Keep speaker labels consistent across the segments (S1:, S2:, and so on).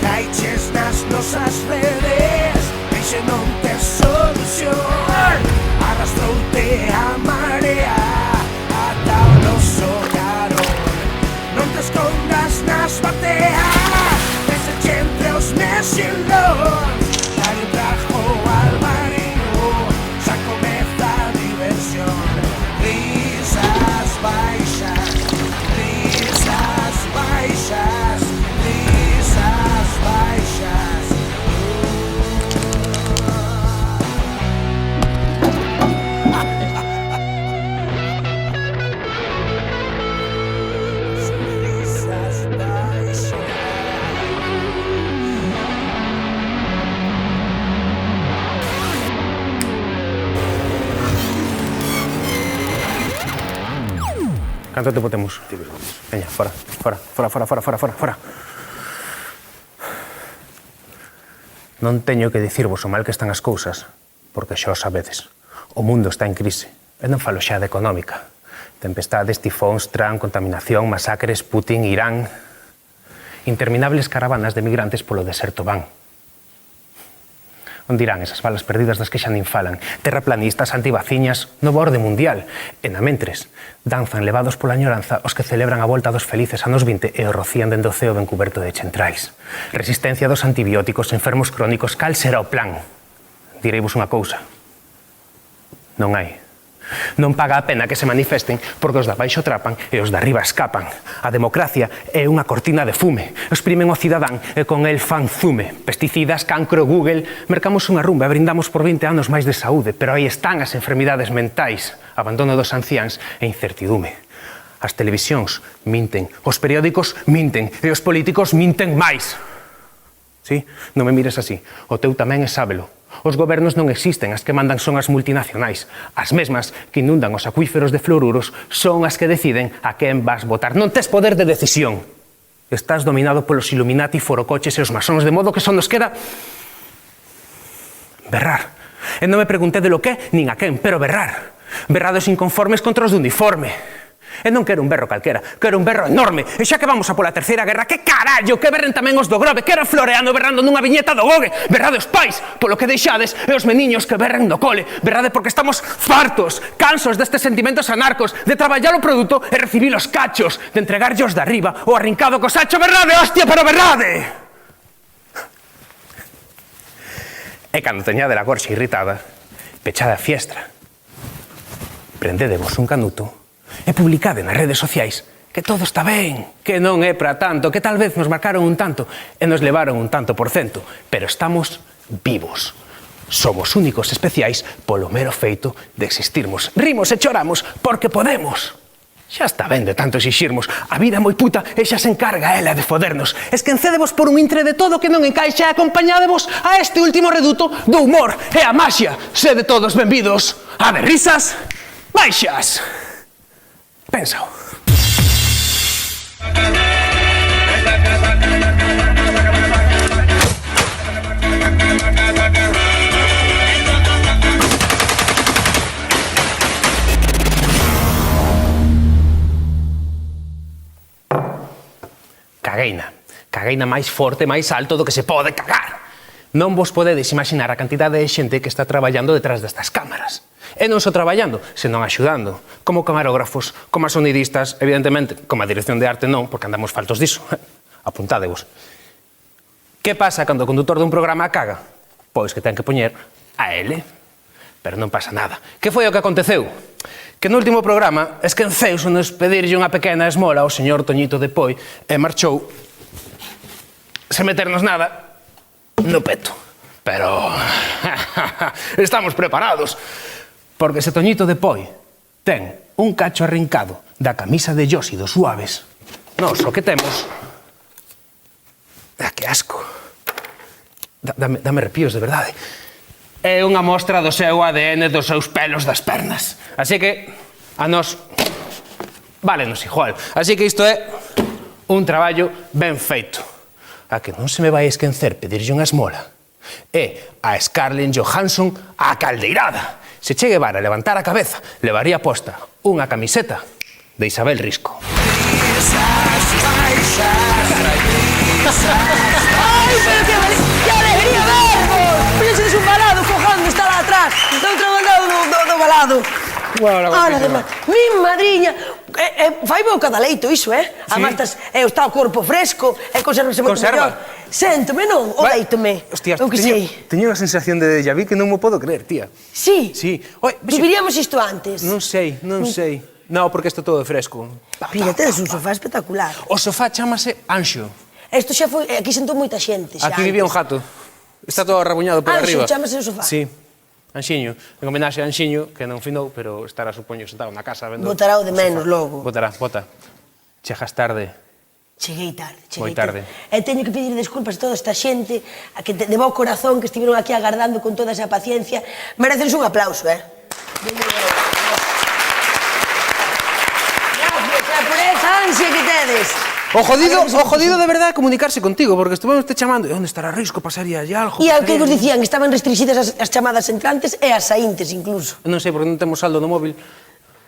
S1: Caiches nas nosas redes, eixe non tes solución. Arrastroute a marea ata o noso carón. Non te escondas nas bateas, peseche entre os mexilóns. Dale un trajo al marido, xa comeza a diversión. Risas baixas, risas baixas, risas baixas. Risas baixas.
S2: Canto tempo temos? Veña, fora, fora, fora, fora, fora, fora, fora, fora. Non teño que dicirvos o mal que están as cousas, porque xa o sabedes. O mundo está en crise. E non falo xa de económica. Tempestades, tifóns, Trump, contaminación, masacres, Putin, Irán... Interminables caravanas de migrantes polo deserto van. Onde irán esas balas perdidas das que xa nin falan? Terraplanistas, antivaciñas, novo orde mundial. E na mentres, danzan levados pola añoranza os que celebran a volta dos felices anos 20 e o rocían dende o ceo ben cuberto de chentrais. Resistencia dos antibióticos, enfermos crónicos, cal será o plan? Direivos unha cousa. Non hai. Non paga a pena que se manifesten porque os de abaixo trapan e os de arriba escapan. A democracia é unha cortina de fume. Exprimen o cidadán e con el fan zume. Pesticidas, cancro, Google... Mercamos unha rumba e brindamos por 20 anos máis de saúde, pero aí están as enfermidades mentais, abandono dos anciáns e incertidume. As televisións minten, os periódicos minten e os políticos minten máis. Sí? Non me mires así. O teu tamén é sábelo. Os gobernos non existen, as que mandan son as multinacionais. As mesmas que inundan os acuíferos de fluoruros son as que deciden a quen vas votar. Non tes poder de decisión. Estás dominado polos Illuminati, forocoches e os masóns, de modo que só nos queda... berrar. E non me pregunté de lo que, nin a quen, pero berrar. Berrados inconformes contra os de uniforme. E non quero un berro calquera, quero un berro enorme. E xa que vamos a pola terceira guerra, que carallo, que berren tamén os do Grove, quero Floreano berrando nunha viñeta do Gogue. Berrade os pais, polo que deixades, e os meniños que berren no cole. Berrade porque estamos fartos, cansos destes sentimentos anarcos, de traballar o produto e recibir os cachos, de entregarllos de arriba o arrincado co sacho. Berrade, hostia, pero berrade! E cando teñade a gorxa irritada, pechade a fiestra, prendedevos un canuto e publicade nas redes sociais que todo está ben, que non é para tanto, que tal vez nos marcaron un tanto e nos levaron un tanto por cento, pero estamos vivos. Somos únicos especiais polo mero feito de existirmos. Rimos e choramos porque podemos. Xa está ben de tanto exixirmos. A vida é moi puta e xa se encarga ela de fodernos. Esquencedevos por un intre de todo que non encaixa e acompañadevos a este último reduto do humor e a maxia. Sede todos benvidos a de risas baixas. Pénsao. Cagueina. Cagueina máis forte, máis alto do que se pode cagar. Non vos podedes imaginar a cantidade de xente que está traballando detrás destas cámaras. E non só traballando, senón axudando, como camarógrafos, como sonidistas, evidentemente, como a dirección de arte non, porque andamos faltos diso. Apuntádevos. Que pasa cando o condutor dun programa caga? Pois que ten que poñer a ele. Pero non pasa nada. Que foi o que aconteceu? Que no último programa esquenceuse nos pedirlle unha pequena esmola ao señor Toñito de Poi e marchou sen meternos nada no peto. Pero estamos preparados. Porque se Toñito de Poi ten un cacho arrincado da camisa de Yosi dos Suaves, nós o que temos... que asco. Dame arrepíos, de verdade. É unha mostra do seu ADN, dos seus pelos das pernas. Así que, a nós, válenos igual. Así que isto é un traballo ben feito. A que non se me vai esquecer pedirlle unha esmola E a Scarlett Johansson a caldeirada. Se Che Guevara levantara a cabeza, levaría posta unha camiseta de Isabel Risco.
S3: Ai, pero que alegría vervos! Fíxedes un balado cojando, está lá atrás. Está outro balado do balado. Ahora, mi madriña, fai boca da leito iso, Además, está o corpo fresco, conservase moito mellor. Séntome, non? O deítome.
S2: Hostia, teño unha sensación de déjà vu que non mo podo creer, tía.
S3: Sí?
S2: Sí.
S3: Viviríamos isto antes?
S2: Non sei. Non, porque está todo fresco.
S3: Mira, tedes un sofá espectacular.
S2: O sofá chamase Anxo.
S3: Isto xa foi, aquí sentou moita xente xa.
S2: Aquí vivía un jato. Está todo arrabuñado por arriba.
S3: Anxo, chamase o sofá.
S2: Sí. Anxiño, en homenaxe a Anxiño, que non finou, pero estará, supoño, sentado na casa vendo...
S3: Botará o de menos logo.
S2: Bota. Chegas tarde.
S3: Cheguei tarde.
S2: Moi tarde.
S3: E teño que pedir desculpas a toda esta xente a que de bo corazón que estiveron aquí agardando con toda esa paciencia. Merecense un aplauso, Gracias, por esa ansia que tedes.
S2: O jodido de verdade comunicarse contigo, porque estuvemos te chamando, onde estará Risco, pasaría allá algo...
S3: E ao que vos dicían, que estaban restringidas as chamadas entrantes e as saíntes, incluso.
S2: Non sei, porque non temos saldo no móvil.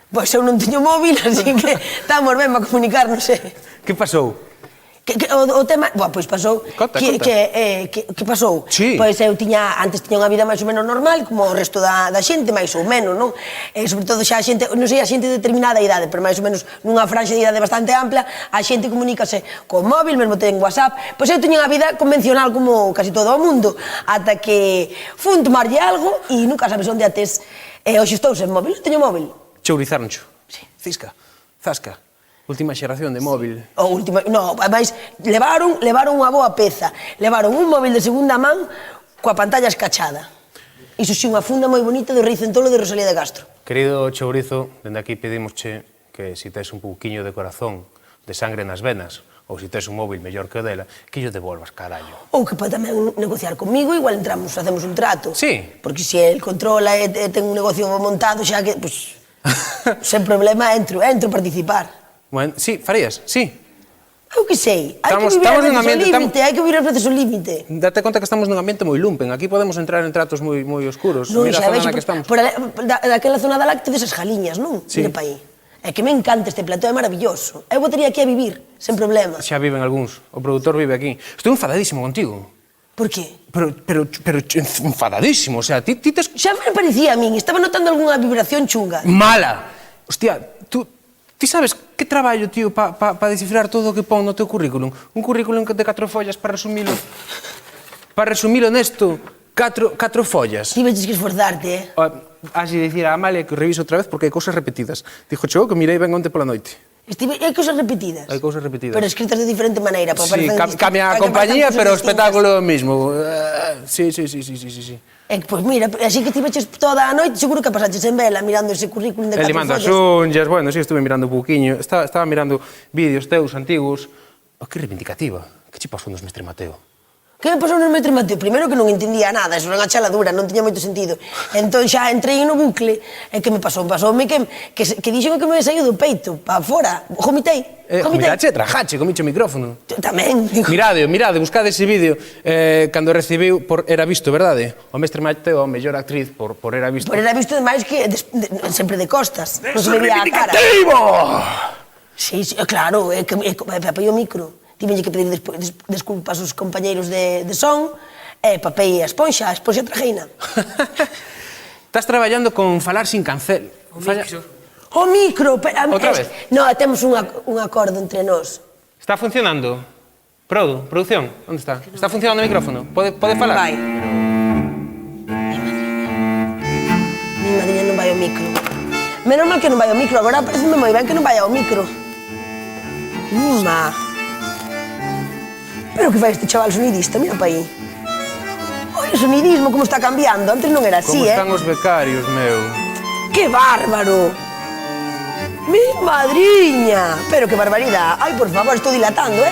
S3: Pois eu non teño móvil, así que estamos ben para comunicarnos,
S2: Que pasou?
S3: O tema, pois pasou
S2: Conta.
S3: Que pasou?
S2: Sí.
S3: Pois eu antes tiña unha vida máis ou menos normal, como o resto da xente, máis ou menos, non? E sobre todo xa a xente, non sei a xente de determinada idade, pero máis ou menos nunha franxa de idade bastante ampla, a xente comunícase con móvil, mesmo ten WhatsApp. Pois eu tiña unha vida convencional como casi todo o mundo, ata que fun tomarlle algo e nunca sabes onde a tes. E hoxe estou sen móvil, non teño móvil.
S2: Chourizaroncho.
S3: Sí.
S2: Cisca. Zasca. Última xeración de móvil.
S3: Ademais, levaron unha boa peza. Levaron un móvil de segunda man coa pantalla escachada. Iso sí, unha funda moi bonita do Rei Centolo de Rosalía de Castro.
S2: Querido Chourizo, dende aquí pedimosche que si tes un pouquiño de corazón, de sangre nas venas, ou si tes un móvil mellor que o dela, que yo devolvas, carallo.
S3: Ou que pode tamén negociar comigo, igual entramos, facemos un trato.
S2: Sí.
S3: Porque se el controla e ten un negocio montado, xa que, pois, sen problema entro a participar.
S2: Bueno, sí, farías, sí.
S3: Eu que sei, hai que vivir as veces ao límite,
S2: Date conta que estamos nun ambiente moi lumpen, aquí podemos entrar en tratos moi oscuros.
S3: Non,
S2: Mira a
S3: xa
S2: zona
S3: vexo,
S2: na que estamos.
S3: daquela zona da láctea desas jaliñas, non?
S2: Sí.
S3: Mira pa aí. É que me encanta este plató, é maravilloso. Eu botaría aquí a vivir, sen problema.
S2: Xa viven algúns, o produtor vive aquí. Estou enfadadísimo contigo.
S3: Por qué?
S2: Pero enfadadísimo, o sea, ti tes...
S3: Xa me parecía a min, estaba notando algunha vibración chunga.
S2: Mala! Hostia, ti sabes que traballo, tío, pa descifrar todo o que pon no teu currículum? Un currículum de 4 follas para resumilo... Para resumilo nesto, 4 follas.
S3: Ti veches que esforzarte,
S2: Has de dicir a Amalia que o reviso outra vez porque hai cousas repetidas. Dixo que mirei ben onte pola noite.
S3: Hai cousas repetidas?
S2: Hai cousas repetidas.
S3: Pero escritas de diferente maneira.
S2: Sí, cambia a compañía, pero o espectáculo é o mismo. Sí.
S3: Pois mira, así que ti veches toda a noite, seguro que pasaches en vela mirando ese currículum de 4 follas.
S2: Limando as unhas, bueno, sí, estuve mirando un pouquiño. Estaba mirando vídeos teus antigos. Que reivindicativa. Que che pasou nos Mestre Mateo?
S3: Que me pasou no Mestre Mateo? Primeiro que non entendía nada, eso era unha chaladura, non tiña moito sentido. Entón xa entrei no bucle, e que me pasou? Pasoume que dixen que me saiu do peito, pa fora, vomitei.
S2: Vomitache, trajache, comiche o micrófono.
S3: Tamén, digo.
S2: Mirade, buscade ese vídeo cando recibiu por Era Visto, verdade? O Mestre Mateo, a mellor actriz por Era Visto.
S3: Por Era Visto, demais que sempre de costas, non se me veía a cara.
S2: ¡Reivindicativo!
S3: Sí, claro, é que papei o micro. Tiveñe que pedir desculpas aos compañeiros de son, e papei a esponxa trajeina.
S2: Estás traballando con falar sin cancel.
S3: O micro!
S2: Outra vez?
S3: Non, temos un acordo entre nós.
S2: Está funcionando? Producción, onde está? Está funcionando o micrófono? Pode falar?
S3: Vai. Mi madriña non vai ao micro. Menos mal que non vai ao micro, agora pareceme moi ben que non vai ao micro. Mima. Pero que fai este chaval sonidista, mira pa aí. Oi, o sonidismo como está cambiando, antes non era así,
S2: Como están os becarios, meu?
S3: Que bárbaro! Mi madriña! Pero que barbaridade! Ai, por favor, estou dilatando,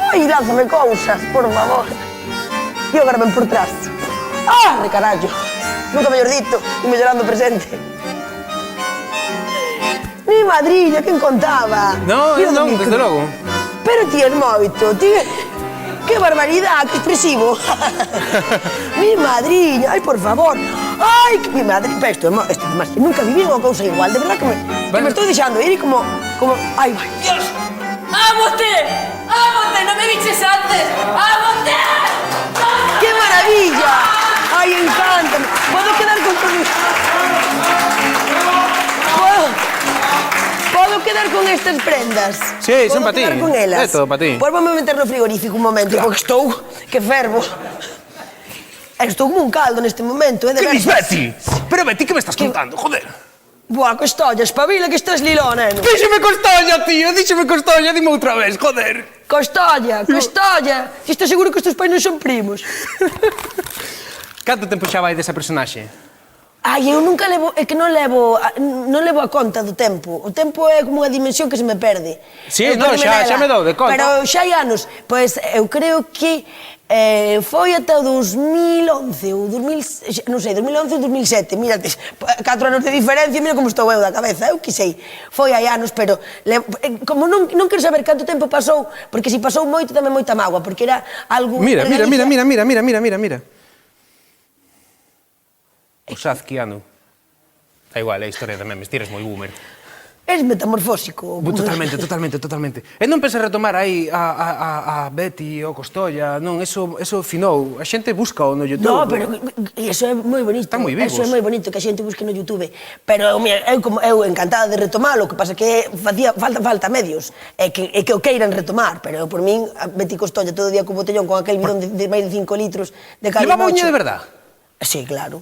S3: Ai, lánzame cousas, por favor. E agora ven por trás. Ah, de carallo! Nunca mellor dito, e mellorando o presente. Mi madriña, quen contaba?
S2: Non, desde logo.
S3: Pero ti és moito, ti... ¡Qué barbaridad! ¡Qué expresivo! Mi madriña, ay, por favor. Ay, que mi madriña. Pero esto además, nunca viví unha cousa igual. De verdad que me estou deixando ir e como... Ay, vai.
S4: Dios, ¡ámote! ¡Ámote! ¡No me biches antes! ¡Ámote!
S3: ¡Qué maravilla! Ay, encántame. ¿Puedo quedar con ¿Puedo quedar con estas prendas?
S2: Sí, son para ti.
S3: ¿Puedo quedar con elas?
S2: É todo para ti.
S3: Pois vamos meter no frigorífico un momento, porque estou que fervo. Estou como un caldo neste momento, de
S2: Que
S3: veras.
S2: dis, Betty? Pero Betty, que me estás contando, joder?
S3: Boa, Costolla, espabila que estás liló, neno.
S2: Díxeme Costolla, tío, díxeme Costolla, dime outra vez, joder.
S3: Costolla, estou seguro que os teus pais non son primos.
S2: Canto tempo xa vai desa personaxe?
S3: Ai, eu nunca levo, é que non levo a conta do tempo. O tempo é como unha dimensión que se me perde.
S2: Sí,
S3: Eu
S2: non,
S3: perdome
S2: xa me dou de conta.
S3: Pero xa hai anos, pois eu creo que foi ata o 2011 ou 2000, non sei, 2011 ou 2007, mírate, 4 anos de diferencia, mira como estou eu da cabeza, eu que sei, foi hai anos, pero como non quero saber canto tempo pasou, porque se pasou moito tamén moita mágoa, porque era algo...
S2: Mira. O Sazquiano. Da igual, é a historia tamén, me estiras moi boomer.
S3: Es metamorfósico.
S2: Totalmente. E non pensas retomar aí a Betty ou Costolla, non, eso finou. A xente busca no YouTube.
S3: No, pero eso é moi bonito.
S2: Están moi vivos.
S3: Eso é moi bonito que a xente busque no YouTube. Pero eu encantada de retomalo, o que pasa que falta medios. É que o queiran retomar, pero por min, a Betty Costolla todo o día co botellón con aquel bidón de máis de 5 litros de cal e
S2: Levaba
S3: mocho.
S2: uña de verdad?
S3: Sí, claro.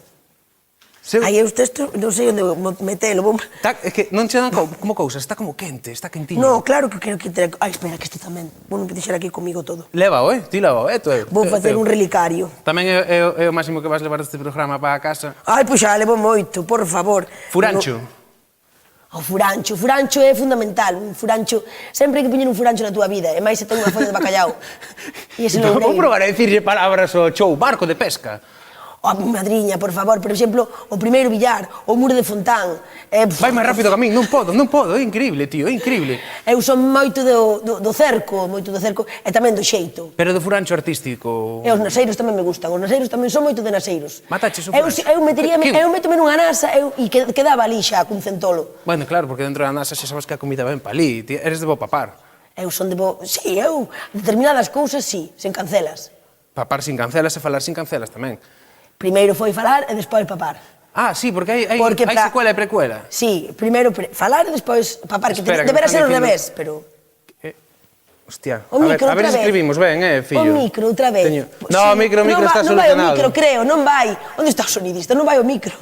S2: Seu...
S3: Aí eu isto non sei onde metelo.
S2: É que non che dan como cousas, está como quente, está quentiño.
S3: No, claro que quero que... Ai, espera, que isto tamén. Vou non deixar aquí comigo todo.
S2: Leva, ti leva, tú.
S3: Vou facer un relicario.
S2: Tamén é o máximo que vas levar deste programa para a casa.
S3: Ai, pois xa, levo moito, por favor.
S2: Furancho.
S3: O furancho é fundamental. Un furancho, sempre hai que poñer un furancho na túa vida, e máis se ten unha folla de bacallau. E ese non
S2: Vou probar a dicirlle palabras ao chou, barco de pesca.
S3: Oh, madriña, por favor, por exemplo, o primeiro billar, o muro de Fontán.
S2: Vai máis rápido que a min, non podo, é increíble, tío, é increíble.
S3: Eu son moito do cerco, e tamén do xeito.
S2: Pero do furancho artístico...
S3: E os naseiros tamén me gustan, os naseiros tamén son moito de naseiros.
S2: Mataches o furancho?
S3: Eu métome nunha nasa e quedaba ali xa, cun centolo.
S2: Bueno, claro, porque dentro da nasa xa sabes que a comida ven pa ali, eres de bo papar.
S3: Eu son de bo... Sí, determinadas cousas, sí, sen cancelas.
S2: Papar sin cancelas e falar sin cancelas tamén.
S3: Primeiro foi falar e despois papar.
S2: Ah, sí, porque hai secuela e precuela.
S3: Sí, primeiro falar e despois papar, que debera ser ao revés, pero...
S2: Hostia,
S3: a
S2: ver se escribimos ben, fillo.
S3: O micro, outra vez.
S2: No, o micro está solucionado.
S3: Non vai o micro, creo, non vai. Onde está o sonidista? Non vai o micro.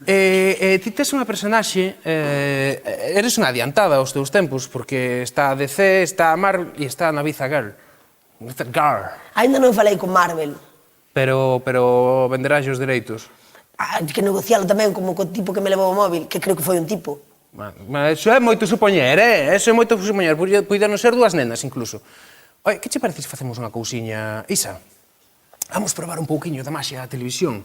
S2: Ti tes unha personaxe, eres unha adiantada aos teus tempos, porque está a DC, está a Marvel e está a Naviza Girl.
S3: Ainda non falei con Marvel.
S2: Pero venderás os dereitos.
S3: Que negocialo tamén como co tipo que me levou o móvil, que creo que foi un tipo.
S2: Eso é moito supoñer, Eso é moito supoñer. Puideron ser dúas nenas, incluso. Oi, que che parece se facemos unha cousiña, Isa? Vamos probar un pouquiño da maxia da televisión.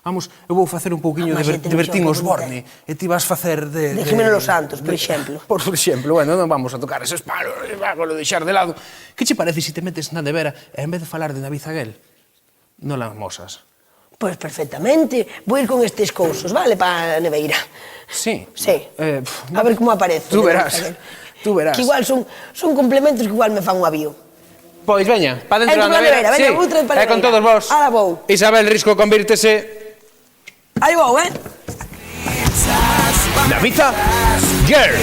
S2: Eu vou facer un pouquiño de Bertín Osborne e ti vas facer de...
S3: De Jimeno Los Santos, por exemplo.
S2: Por exemplo, bueno, non vamos a tocar esos palos, vágolo deixar de lado. Que che parece se te metes na nevera e en vez de falar de Naviza Girl, non las mosas?
S3: Pois perfectamente. Vou ir con estes cousos, vale, para a neveira.
S2: Sí?
S3: Sí. A ver como aparece.
S2: Tú verás.
S3: Que igual son complementos que igual me fan un avío.
S2: Pois veña, pa dentro da
S3: Veña,
S2: nevera.
S3: outra para a neveira.
S2: E con todos vos.
S3: Ahora vou.
S2: Isabel Risco, convírtese...
S3: Aí vou,
S2: Naviza Girl.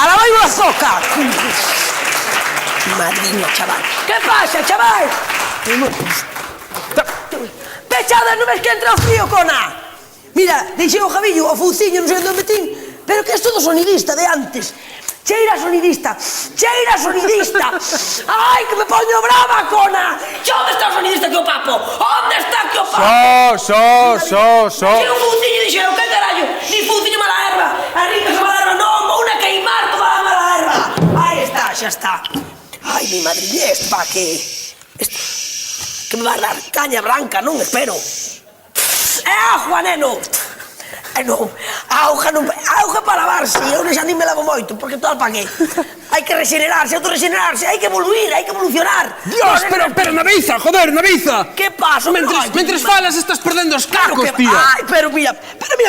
S3: Ahora vai unha zoca. Madriña, chaval. Que pasa, chaval? Pechada, non ves que entra o frío, cona? Mira, deixei o jabillo, o fouciño, non sei onde o metín, pero que és todo sonidista de antes. Cheira sonidista, cheira sonidista. Ai, que me poño brava, cona. Que onde está o sonidista que o papo? Onde está que o papo?
S2: So.
S3: Chega un fouciño e dixeron, que carallo? Ni fouciño mala erva, arriba esa mala erva, non, vou a queimar toda a mala erva. Aí está, xa está. Ai, mi madre, pa, que me va a dar caña branca, non, espero. É agua, neno. Non, A auga para lavarse, eu xa nin me lavo moito, porque tal pa qué? Hai que regenerarse, autorregenerarse, hai que evoluir, hai que evolucionar.
S5: Dios, pero Naviza, joder, Naviza.
S3: Que pasa?
S5: Mentres falas estás perdendo os cacos, tía.
S3: Ai, pero mira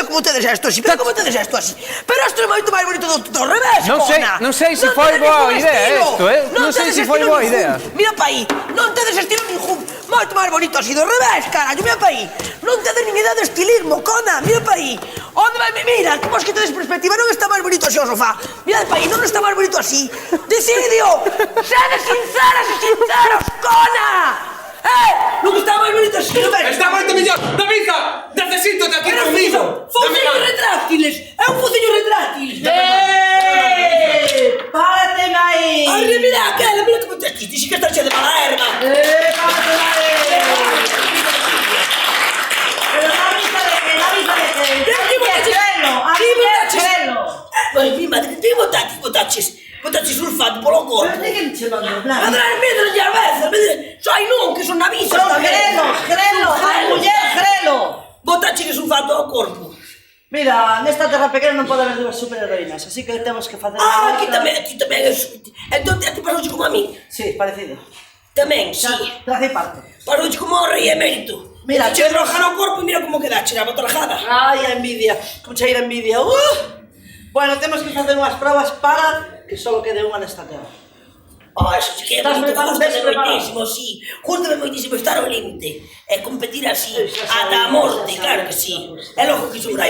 S3: como tedes esto así, pero isto é moito máis bonito do revés, cona.
S5: Non sei se foi boa idea isto, Non sei se foi boa idea.
S3: Mira pa aí, non tedes estilo ningún, moito máis bonito así do revés, carallo, mira pa aí. Non tedes nin idea de estilismo, cona, mira pa aí. Onde vai, mira, como es que tedes perspectiva, non está máis bonito así o sofá. Mira pa aí, non está máis bonito así. Decidio, sede sinceras e sinceros, cona. Non está máis bonito así, non ves?
S5: Está moito mellor. Naviza, necesítate aquí conmigo.
S4: Fociños retráctiles. É un fociño retráctil.
S6: Párate aí!
S3: Ai, mira como te aquí, dixe que está che de mala erva.
S6: Párate aí! Pero Naviza de que?
S3: Ai, mi madre, ti botaches sulfato polo corpo.
S6: Pero de que me chamando, Blanca?
S3: Madre, medre a veces, ai non, que son avisos
S6: Son
S3: tamén.
S6: grelo, a muller grelo!
S3: Botaches sulfato ao corpo.
S6: Mira, nesta terra pequena non pode haber dúas superheroínas, así que temos que facer...
S3: Aquí tamén é... Entón, a ti pasouche como a mí?
S6: Sí, parecido.
S3: Tamén, sí.
S6: Trace parte.
S3: Pasouche como o rei emérito.
S6: Mira,
S3: che roja no corpo e mira como quedache, a botarjada.
S6: Ai, a envidia, como cheira envidia. Bueno, temos que facer unhas probas para que só quede unha nesta terra.
S3: Eso sí que é moito, moitísimo, sí. Jústame moitísimo estar ao límite. E competir así, ata a morte, claro que sí. É logo que sobra.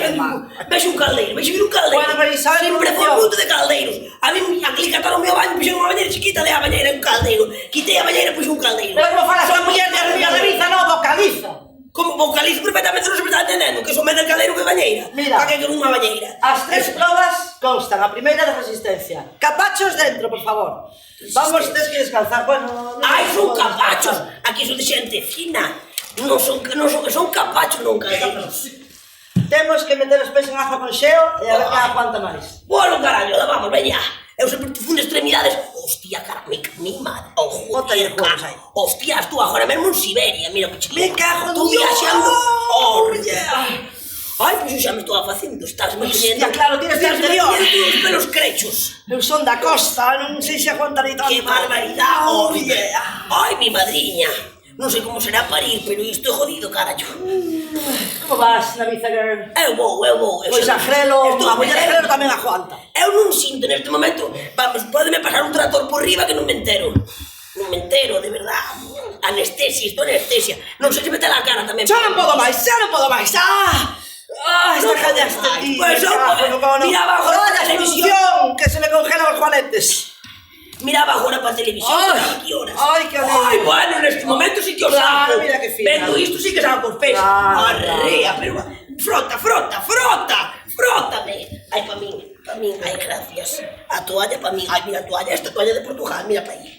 S3: Vexo un caldeiro, vexo vir un caldeiro.
S6: Bueno, pero Isabel,
S3: sempre foi moito de caldeiros. A mí, aquele cataron o meu baño, puxeron unha bañeira chiquita, de a bañeira un caldeiro. Quitei a bañeira e puxo un caldeiro.
S6: Pero como falas a muller de arriba de Naviza, non vocaliza.
S3: Como vocalizo perfectamente, non se me está entendendo, que son máis del caldeiro que bañeira.
S6: Mira.
S3: Para que quero unha bañeira.
S6: As tres probas constan. A primeira de resistencia. Capachos dentro, por favor. Vamos, tes que descalzar. Bueno...
S3: Ai, son capachos. Aquí son de xente fina. Son capachos, non caldeiros.
S6: Temos que meter os pés en agua con xeo e a ver que aguanta máis.
S3: Bueno, carallo, vamos, veña. Eu sempre te fundo extremidades. Hostia, cara, mi madre.
S6: Bótalle juegos aí.
S3: Hostia, tú agora mesmo en Siberia, mira que
S6: Me cago en
S3: tú
S6: Dios.
S3: viaxando. Ai, pois xa me estou facendo. Estás me
S6: Hostia, claro, tienes que anterior.
S3: os pelos crechos.
S6: Eu son da costa, non sei se aguantarei tanto.
S3: Que barbaridade. Ai, mi madriña. Non sei como será parir, pero isto é jodido, carallo.
S6: Como vas, Naviza girl?
S3: Eu vou.
S6: Pois a Grelo, a muller Grelo tamén aguanta.
S3: Eu non sinto neste momento. Vamos, pódeme pasar un trator por riba que non me entero. Non me entero, de verdad. Anestesia, isto é anestesia. Non sei se mete a cara tamén.
S6: Xa non podo máis. Esta callaste, tío.
S3: Pois mira abajo na televisión.
S6: Que se me congelan os juanetes.
S3: Miraba agora para a televisión, que horas.
S6: Ai, que alivio.
S3: Ai, bueno, neste momento sí que o
S6: Claro,
S3: saco.
S6: mira que fina.
S3: Vendo isto sí que saco os pés.
S6: Claro,
S3: Arrea, pero... Frótame. Ai, pa min, ai, gracias. A toalla pa min, ai, mira a toalla, esta toalla de Portugal, mira pa aí.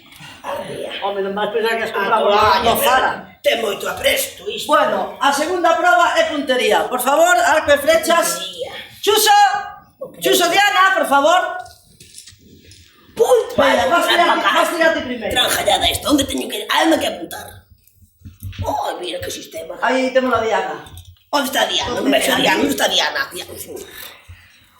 S3: Arrea.
S6: Home, non vas pensar que has comprado no Zara.
S3: Ten moito apresto isto.
S6: Bueno, a segunda proba é puntería. Por favor, arco e flechas. Chuso Diana, por favor.
S3: Punto.
S6: Vaya, vas tirarte primeiro.
S3: Tranjallada esta, onde teño que... A onde que apuntar? Ai, mira que sistema.
S6: Aí temos a Diana.
S3: Onde está Diana? Non vexo a Diana, onde está Diana?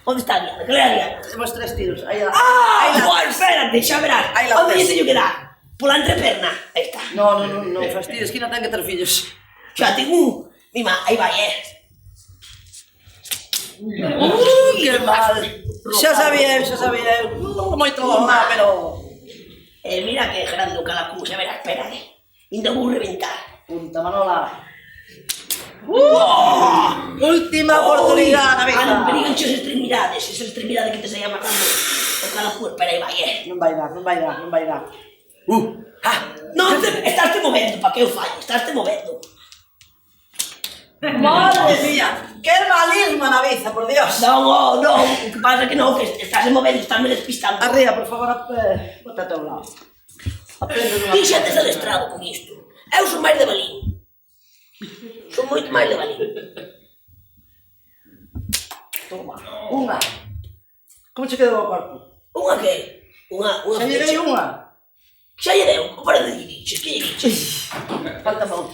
S3: Onde está Diana? Que le a Diana?
S6: Temos 3 tiros. Aí la...
S3: Bueno, espérate, xa verás.
S6: Aí la
S3: Onde
S6: tes.
S3: lle teño que dar? Pola entreperna. Aí está.
S6: Non fastidies, que non ten que ter fillos.
S3: Xa tengo un... Mima, aí vai,
S6: Que mal. Xa sabía eu. Non moito mal, pero...
S3: Mira que grande o calacú, xa verás, espera, Ainda vou reventar.
S6: Punta, Manola. Última oportunidade, Naviza.
S3: Perigan as extremidades, esa extremidade que te saía matando o calacú, espera, aí vai,
S6: Non vai dar.
S3: Non, estás te movendo, pa que eu falle, estás te movendo.
S6: Madre mía, que malismo, Naviza, por Dios.
S3: Non, o que pasa que non, que estás movendo, estás me despistando.
S6: Arriba, por favor, bótate a un lado.
S3: Ti xa tes adestrado con isto. Eu son máis de balín. Son moito máis de balín.
S6: Toma, unha. Como che quedou o corpo?
S3: Unha que? Unha
S6: Xa lle dei unha.
S3: Xa lle deu, para de diriches, que diriches?
S6: Falta mão.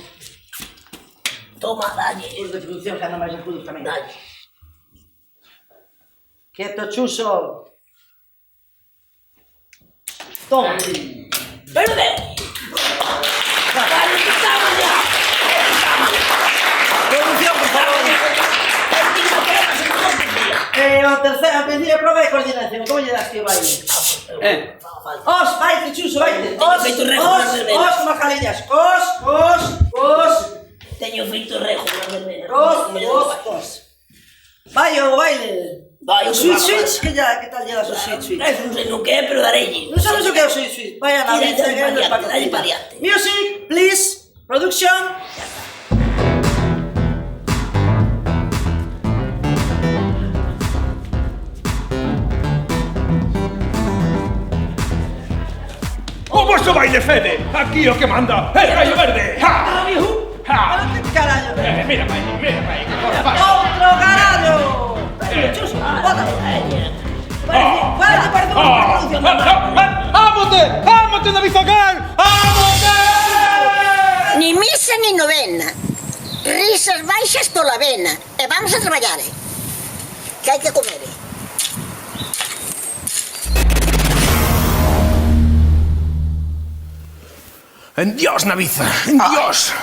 S3: Toma, dalle.
S6: Os de producción que andan máis agudos tamén.
S3: Dalle.
S6: Quieto, Chuso. Toma.
S4: Pero de... Vale, estamos ya.
S6: Producción, por favor. O terceiro, a principio, prova de coordinación. Como lle das que baile? Os, vaite, Chuso, vaite. Os, majalillas. Os.
S4: Teño feito rejo na verbena.
S6: Os. Vai o baile.
S4: Vai,
S6: o switch, que tal lle das o switch?
S4: Non sei no que é, pero darelle.
S6: Non sabes o que é o switch? Vai a la
S4: Tira,
S6: vista,
S4: dale
S6: que é
S4: para adiante.
S6: Music, please. Production.
S7: O vosso baile fede, aquí o que manda é Rayo Verde. Ha! Ha!
S6: Carallo.
S7: Mira, vai, que corre, vai.
S6: Outro carallo. Chuso, bota.
S7: ¡Ámote, David Zagal! ¡Ámote!
S8: Ni misa ni novena. Risas baixas pola vena. E vamos a traballar, que hai que comer,
S2: En Dios, Naviza, en Dios.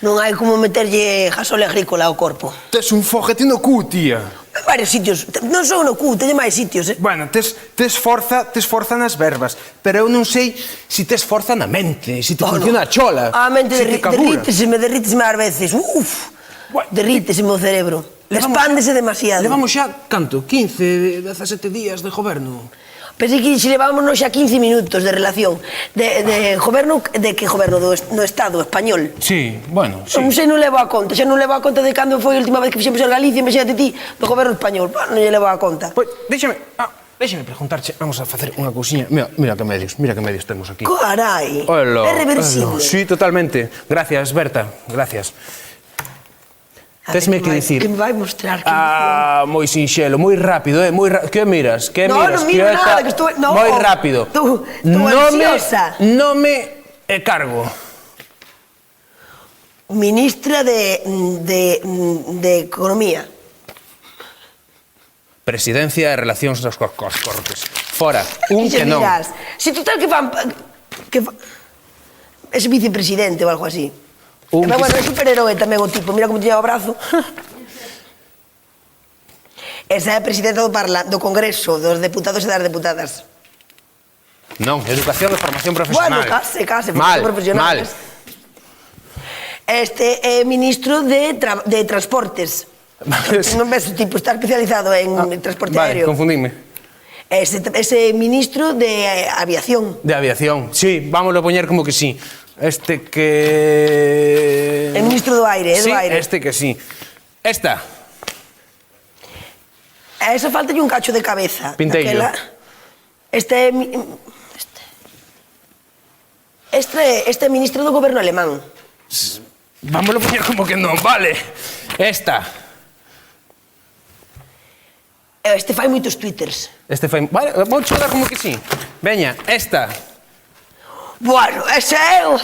S3: Non hai como meterlle gasole agrícola ao corpo.
S2: Tes un foguete no cu, tía.
S3: En varios sitios, non só no cu, teñe máis sitios,
S2: Bueno, tes forza nas verbas, pero eu non sei se tes forza na mente, se te funciona a chola.
S3: A mente
S2: se te carbura.
S3: derríteseme ás veces.
S2: Bueno,
S3: derríteseme o cerebro. Expándese demasiado.
S2: Levamos xa, canto, 15, 17 días de goberno.
S3: Pensei que se levámonos xa 15 minutos de relación de goberno, de que goberno no Estado español.
S2: Sí, bueno, sí.
S3: Non sei, non levo a conta, xa non levo a conta de cando foi a última vez que fixemos en Galicia, imagínate ti, do goberno español, non lle levo a conta.
S2: Pois, déxame preguntarche, vamos a facer unha cousiña. Mira que medios temos aquí.
S3: Carai,
S2: Hola,
S3: é reversible.
S2: Sí, totalmente. Gracias, Berta, gracias. Tesme que dicir.
S3: Que me vai mostrar que
S2: moi sinxelo, moi rápido, moi rápido. Que miras? Que miras?
S3: Non miro nada, que estou... No,
S2: moi rápido.
S3: Estou ansiosa.
S2: Nome e cargo.
S3: Ministra de Economía.
S2: Presidencia e Relacións dos Cortes. Fora, un que non.
S3: Si total que fan... Es vicepresidente ou algo así. Pero bueno, é superheroe tamén o tipo, mira como tiña o brazo. Esa é a presidenta do Congreso, dos deputados e das deputadas.
S2: Non, educación e formación profesional.
S3: Bueno, case, formación profesional. Este é ministro de Transportes. Non ves o tipo, está especializado en transporte aéreo.
S2: Vale, confundíme.
S3: Ese ministro de Aviación.
S2: De aviación, sí, vámoslo a poñer como que sí. Este que...
S3: El ministro do aire,
S2: sí,
S3: do aire.
S2: este que sí. Esta.
S3: A esa falta un cacho de cabeza.
S2: Pinteillo.
S3: Este é ministro do goberno alemán.
S2: Vámoslo a poñer como que non, vale. Esta.
S3: Este fai moitos twitters.
S2: Este fai... Vale, vou chorar como que sí. Veña, esta.
S3: Bueno, ese é o...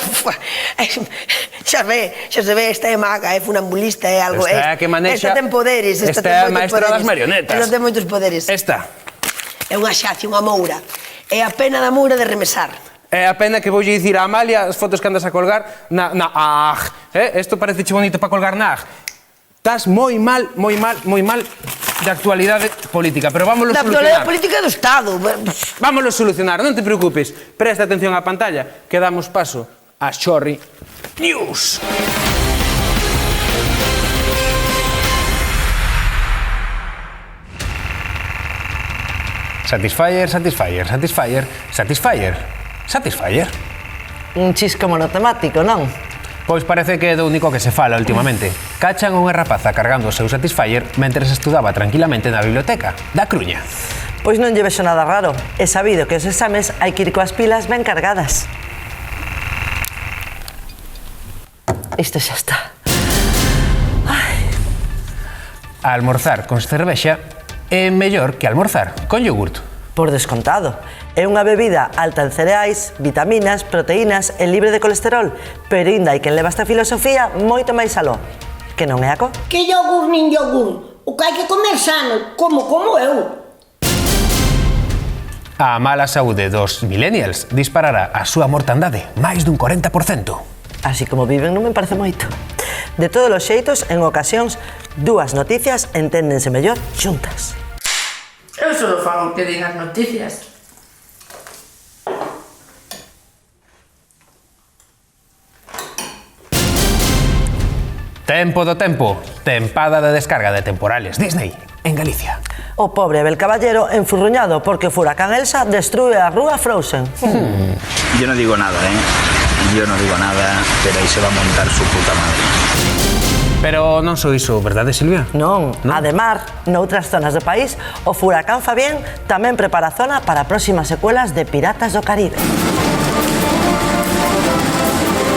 S3: Xa se ve, esta é maga, é funambulista, é algo...
S2: Esta é a que manexa...
S3: Esta ten poderes,
S2: esta é a maestra das marionetas.
S3: Esta ten moitos poderes.
S2: Esta.
S3: É unha xacia, unha moura. É a pena da moura de remesar.
S2: É a pena que voulle dicir a Amalia as fotos que andas a colgar na AG. Isto parece che bonito para colgar na AG. Estás moi mal de actualidade política, pero vámoslo solucionar.
S3: Da actualidade política do Estado.
S2: Vámoslo solucionar, non te preocupes. Presta atención á pantalla, que damos paso a Chorri News. Satisfyer.
S9: Un chisco monotemático, non?
S2: Pois parece que é do único que se fala últimamente. Cachan unha rapaza cargando o seu Satisfyer mentres estudaba tranquilamente na biblioteca da Cruña.
S9: Pois non lle vexo nada raro. É sabido que os exames hai que ir coas pilas ben cargadas. Isto xa está.
S2: Almorzar con cervexa é mellor que almorzar con iogurto.
S9: Por descontado. É unha bebida alta en cereais, vitaminas, proteínas e libre de colesterol, pero ainda hai quen leva esta filosofía moito máis aló. Que non é aco?
S8: Que yogur nin yogur. O que hai que comer sano, como eu.
S2: A mala saúde dos millennials disparará a súa mortandade máis dun 40%.
S9: Así como viven non me parece moito. De todos os xeitos, en ocasións, dúas noticias enténdense mellor xuntas.
S4: Eu só fago o que din as noticias.
S2: Tempo do tempo. Tempada de descarga de temporales Disney en Galicia.
S9: O pobre Abel Caballero enfurruñado porque o furacán Elsa destrúe a rúa Frozen.
S10: Yo no digo nada, Yo no digo nada, pero ahí se va a montar su puta madre.
S2: Pero non só iso, verdade, Silvia?
S9: Non. Ademar, noutras zonas do país, o furacán Fabián tamén prepara a zona para próximas secuelas de Piratas do Caribe.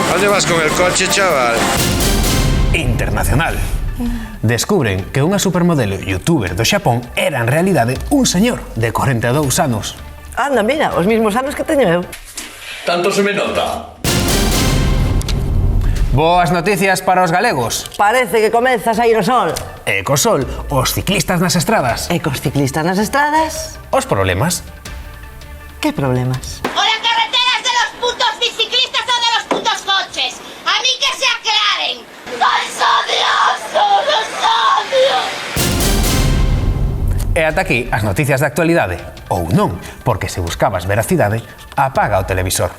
S11: ¿Dónde vas con el coche, chaval?
S2: Internacional. Descubren que unha supermodelo youtuber do Xapón era en realidade un señor de 42 anos.
S9: Anda, mira, os mismos anos que teño eu.
S7: Tanto se me nota.
S2: Boas noticias para os galegos.
S9: Parece que comeza a sair o sol.
S2: E co sol, os ciclistas nas estradas.
S9: E cos ciclistas nas estradas?
S2: Os problemas.
S9: Que problemas?
S8: O las carreteras de los putos biciclistas o de los putos coches. A mí que se aclaren. ¡Los odioso! ¡Los odio!
S2: E ata aquí as noticias de actualidade. Ou non, porque se buscabas veracidade, apaga o televisor.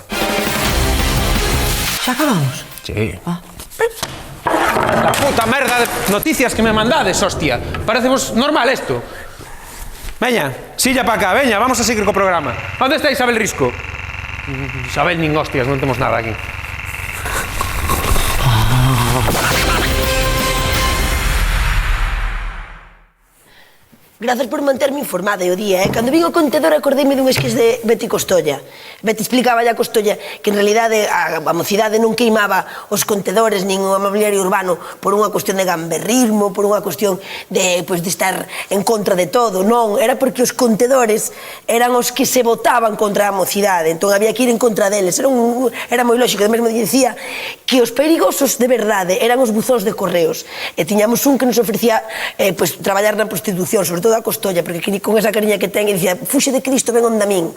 S9: Xa acabamos?
S2: Sí.
S5: La puta merda de noticias que me mandades, hostia. Parecemos normal esto. Veña, silla para acá, veña, vamos a seguir co programa. Onde está Isabel Risco? Isabel nin hostias, non temos nada aquí.
S3: Grazas por manterme informada o día, Cando vin o contedor acordeime dun esquís de Betty Costolla. Betty explicaba a Costolla que en realidade a mocidade non queimaba os contedores nin o mobiliario urbano por unha cuestión de gamberrismo, por unha cuestión de estar en contra de todo, non, era porque os contedores eran os que se votaban contra a mocidade, entón había que ir en contra deles, era moi lógico, mesmo dicía que os perigosos de verdade eran os buzóns de correos, e tiñamos un que nos ofrecía traballar na prostitución, sobre todo a Costolla, porque con esa cariña que ten, e dicía, fuxe de Cristo, ven onde a min.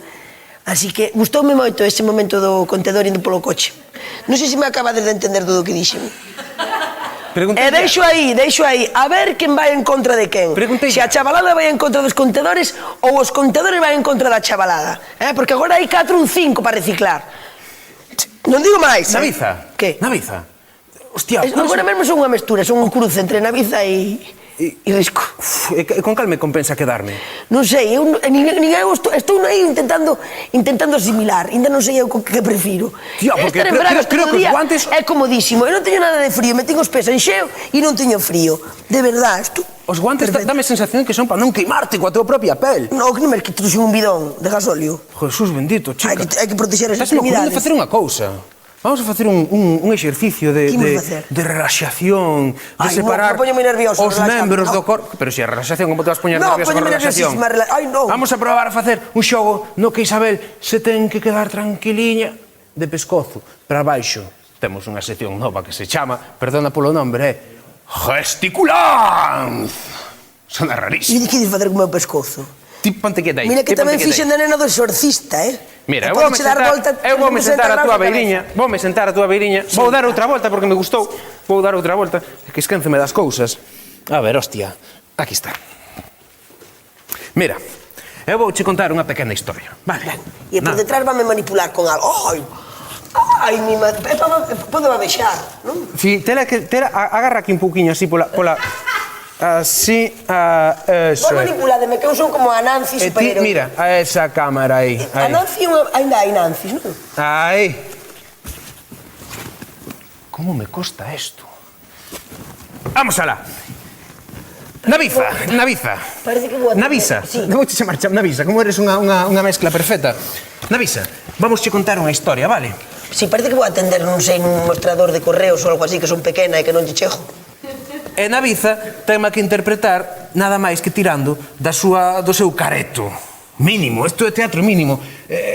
S3: Así que gustoume moito ese momento do contedor indo polo coche. Non sei se me acabades de entender todo o que dixen. E deixo aí, a ver quen vai en contra de quen. Se a chavalada vai en contra dos contedores ou os contedores vai en contra da chavalada. Porque agora hai 4 un 5 para reciclar. Non digo máis.
S2: Naviza.
S3: Que?
S2: Naviza. Hostia,
S3: agora mesmo son unha mestura, son un cruce entre Naviza e Risco.
S2: Con cal me compensa quedarme?
S3: Non sei, estou aí intentando asimilar, ainda non sei eu que prefiro.
S2: Tía, porque creo que os guantes...
S3: É comodísimo, eu non teño nada de frío, me tengo os pés en xeo e non teño frío. De verdad,
S2: os guantes dame sensación que son para non queimarte coa tua propia pel.
S3: Non, que non me que trouxe un bidón de gasóleo.
S2: Jesús bendito, chica.
S3: Hai que proteger as
S2: Estás-me
S3: extremidades.
S2: ocurrindo facer unha cousa. Vamos a facer un exercicio de relaxación, de separar os membros do corpo. Pero se a relaxación, como te vas poñer nervioso con a relaxación? Vamos a probar a facer un xogo no que Isabel se ten que quedar tranquiliña de pescozo para baixo. Temos unha sección nova que se chama, perdona polo nombre, gesticulanz. Sona rarísimo.
S3: E que dis facer co meu pescozo?
S2: Ti ponte quieta aí.
S3: Mira que tamén fixen de nena do exorcista,
S2: Mira, eu voume sentar a túa beiriña, vou dar outra volta porque me gustou, vou dar outra volta, que esquénceme das cousas. A ver, hostia, aquí está. Mira, eu vouche contar unha pequena historia, vale?
S3: E por detrás vame manipular con algo. Ai, mi madre, podo babexar, non?
S2: Si, agarra aquí un pouquiño así pola... Así, eso.
S3: Vos manipulademe, que eu son como a Nancy superhéroe.
S2: Mira, a esa cámara aí.
S3: A Nancy, ainda hai Nancy, non?
S2: Aí. Como me costa esto? Vamos alá. Naviza.
S3: Parece que vou a...
S2: Navisa. Vouche chamar Navisa, como eres unha mezcla perfecta. Navisa, vamos che contar unha historia, vale?
S3: Si, parece que vou atender, non sei, nun mostrador de correos ou algo así, que son pequena e que non lle chego.
S2: E Naviza tenme que interpretar nada máis que tirando do seu careto. Mínimo, isto é teatro mínimo.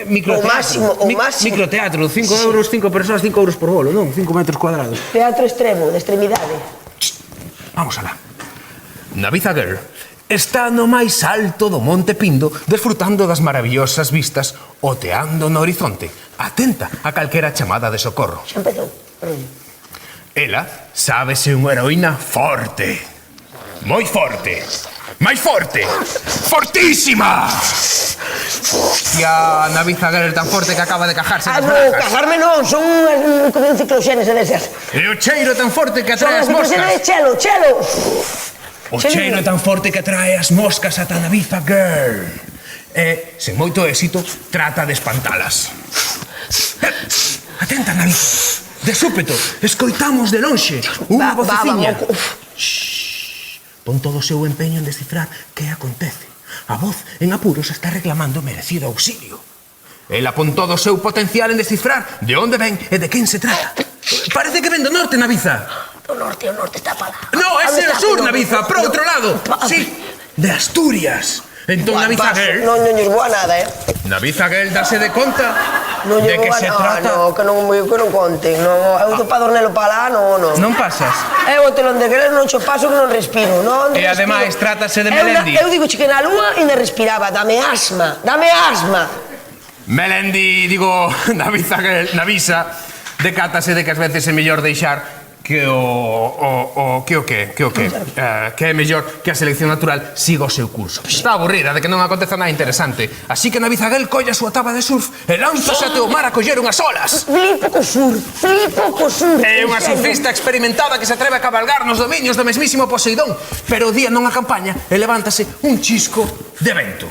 S2: Microteatro.
S3: O máximo.
S2: Microteatro, 5 euros, 5 persoas, 5 euros por bolo, non? 5 metros cuadrados.
S3: Teatro extremo, de extremidade.
S2: Vamos alá. Naviza Girl está no máis alto do Monte Pindo, desfrutando das maravillosas vistas, oteando no horizonte, atenta a calquera chamada de socorro.
S3: Xa empezou.
S2: Ela sábese unha heroína forte, moi forte, máis forte, fortísima! Hostia, Navid Zaguer tan forte que acaba de cajarse
S3: Ah,
S2: nas
S3: non,
S2: brajas.
S3: cajarme non, son un cicloxenes desas.
S2: E o cheiro tan forte que
S3: Son
S2: atrae as
S3: as cicloxenes
S2: moscas.
S3: chelo.
S2: O cheiro tan forte que atrae as moscas ata Navid Zaguer. E, sen moito éxito, trata de espantalas. Atenta, Navid. De súpeto, escoitamos de lonxe unha voceciña. Pon todo o seu empeño en descifrar que acontece. A voz, en apuros, está reclamando merecido auxilio. Ela pon todo o seu potencial en descifrar de onde ven e de quen se trata. Parece que ven do norte, Naviza.
S3: O norte está para lá.
S2: No, ese é o sur, Naviza, pro outro lado. Sí, de Asturias. Entón, Navid Zaguer...
S3: Non lle boa nada,
S2: Navid Zaguer darse de conta
S3: Non
S2: de
S3: lle
S2: que
S3: boa
S2: se
S3: nada,
S2: trata...
S3: que non conte. Eu do Padornelo para lá, non.
S2: Non pasas?
S3: Eu o telón de Guerrero non cho paso que non respiro, non
S2: E ademais, trátase de Melendi.
S3: Eu digo que na lúa ainda respiraba, dame asma.
S2: Melendi, digo, Navid Zaguer, Navisa, decátase de que ás veces é mellor deixar que é mellor que a selección natural siga o seu curso. Está aburrida de que non aconteza nada interesante. Así que Navid Zaguer colla a súa taba de surf e lánzase até o mar a coller unhas olas.
S3: Flipo co surf.
S2: É unha surfista experimentada que se atreve a cabalgar nos dominios do mesmísimo Poseidón, pero o día non acompaña e levántase un chisco de vento.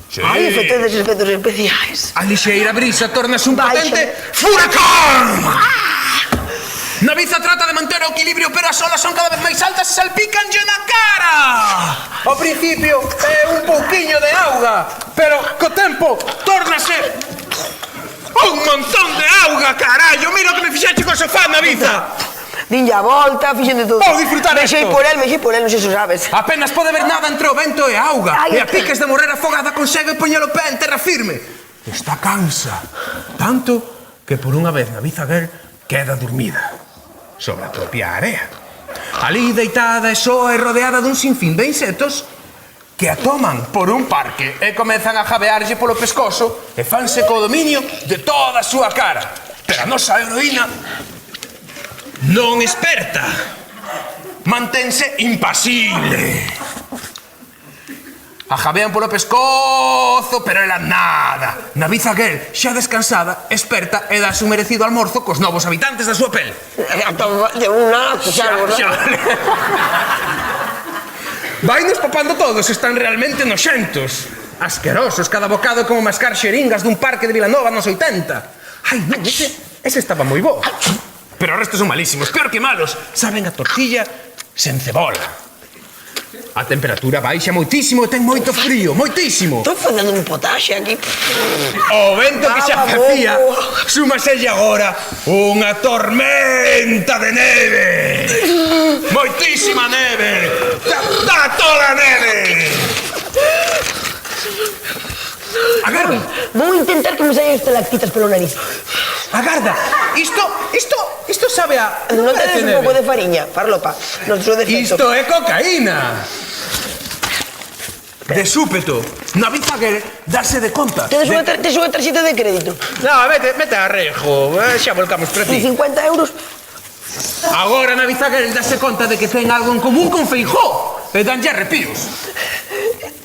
S2: Sí.
S3: Ai, efectos especiais.
S2: A lixeira brisa tornase un potente furacán! Naviza trata de manter o equilibrio, pero as olas son cada vez máis altas e salpícanlle na cara! Ao principio é un pouquiño de auga, pero co tempo tórnase un montón de auga, carallo! Mira o que me fixache co sofá, Naviza!
S3: Dinlle a volta, fixen de todo.
S2: Vou disfrutar isto.
S3: Mexei por el, non sei se o sabes.
S2: Apenas pode ver nada entre o vento e a auga.
S3: Ai,
S2: E a piques de morrer afogada consegue poñer o pé en terra firme. Está cansa. Tanto que por unha vez Navid Zaguer queda dormida sobre a propia area. Alí deitada e soa e rodeada dun sinfín de insectos que a toman por un parque e comezan a jabearlle polo pescozo e fanse co dominio de toda a súa cara. Pero a nosa heroína non esperta. Mantense impasible. A jabean polo pescozo, pero ela nada. Navid Zaguer, xa descansada, esperta e dase un merecido almorzo cos novos habitantes da súa pel.
S3: De unha,
S2: Vainos papando todos, están realmente noxentos. Asquerosos, cada bocado é como mascar xeringas dun parque de Vilanova nos 80. Ai, non, ese estaba moi bo. Pero o resto son malísimos, peor que malos. Saben a tortilla sen cebola. A temperatura baixa moitísimo e ten moito frío, moitísimo.
S3: Estou facendo un potaxe aquí.
S2: O vento que xa facía, súmaselle agora unha tormenta de neve. Moitísima neve. Dá toda a neve. Agarda.
S3: Vou intentar que me saian estalactitas polo nariz.
S2: Agarda. Isto sabe a...
S3: Non tedes un pouco de fariña, farlopa. Noso defecto.
S2: Isto é cocaína. De súpeto, Navid Zaguer dase de conta.
S3: Tedes unha tarxeta de crédito.
S2: No, vete a Rejo, xa volcamos por ti.
S3: 50 euros.
S2: Agora Navid Zaguer dase conta de que ten algo en común con Feijóo e danlle arrepios.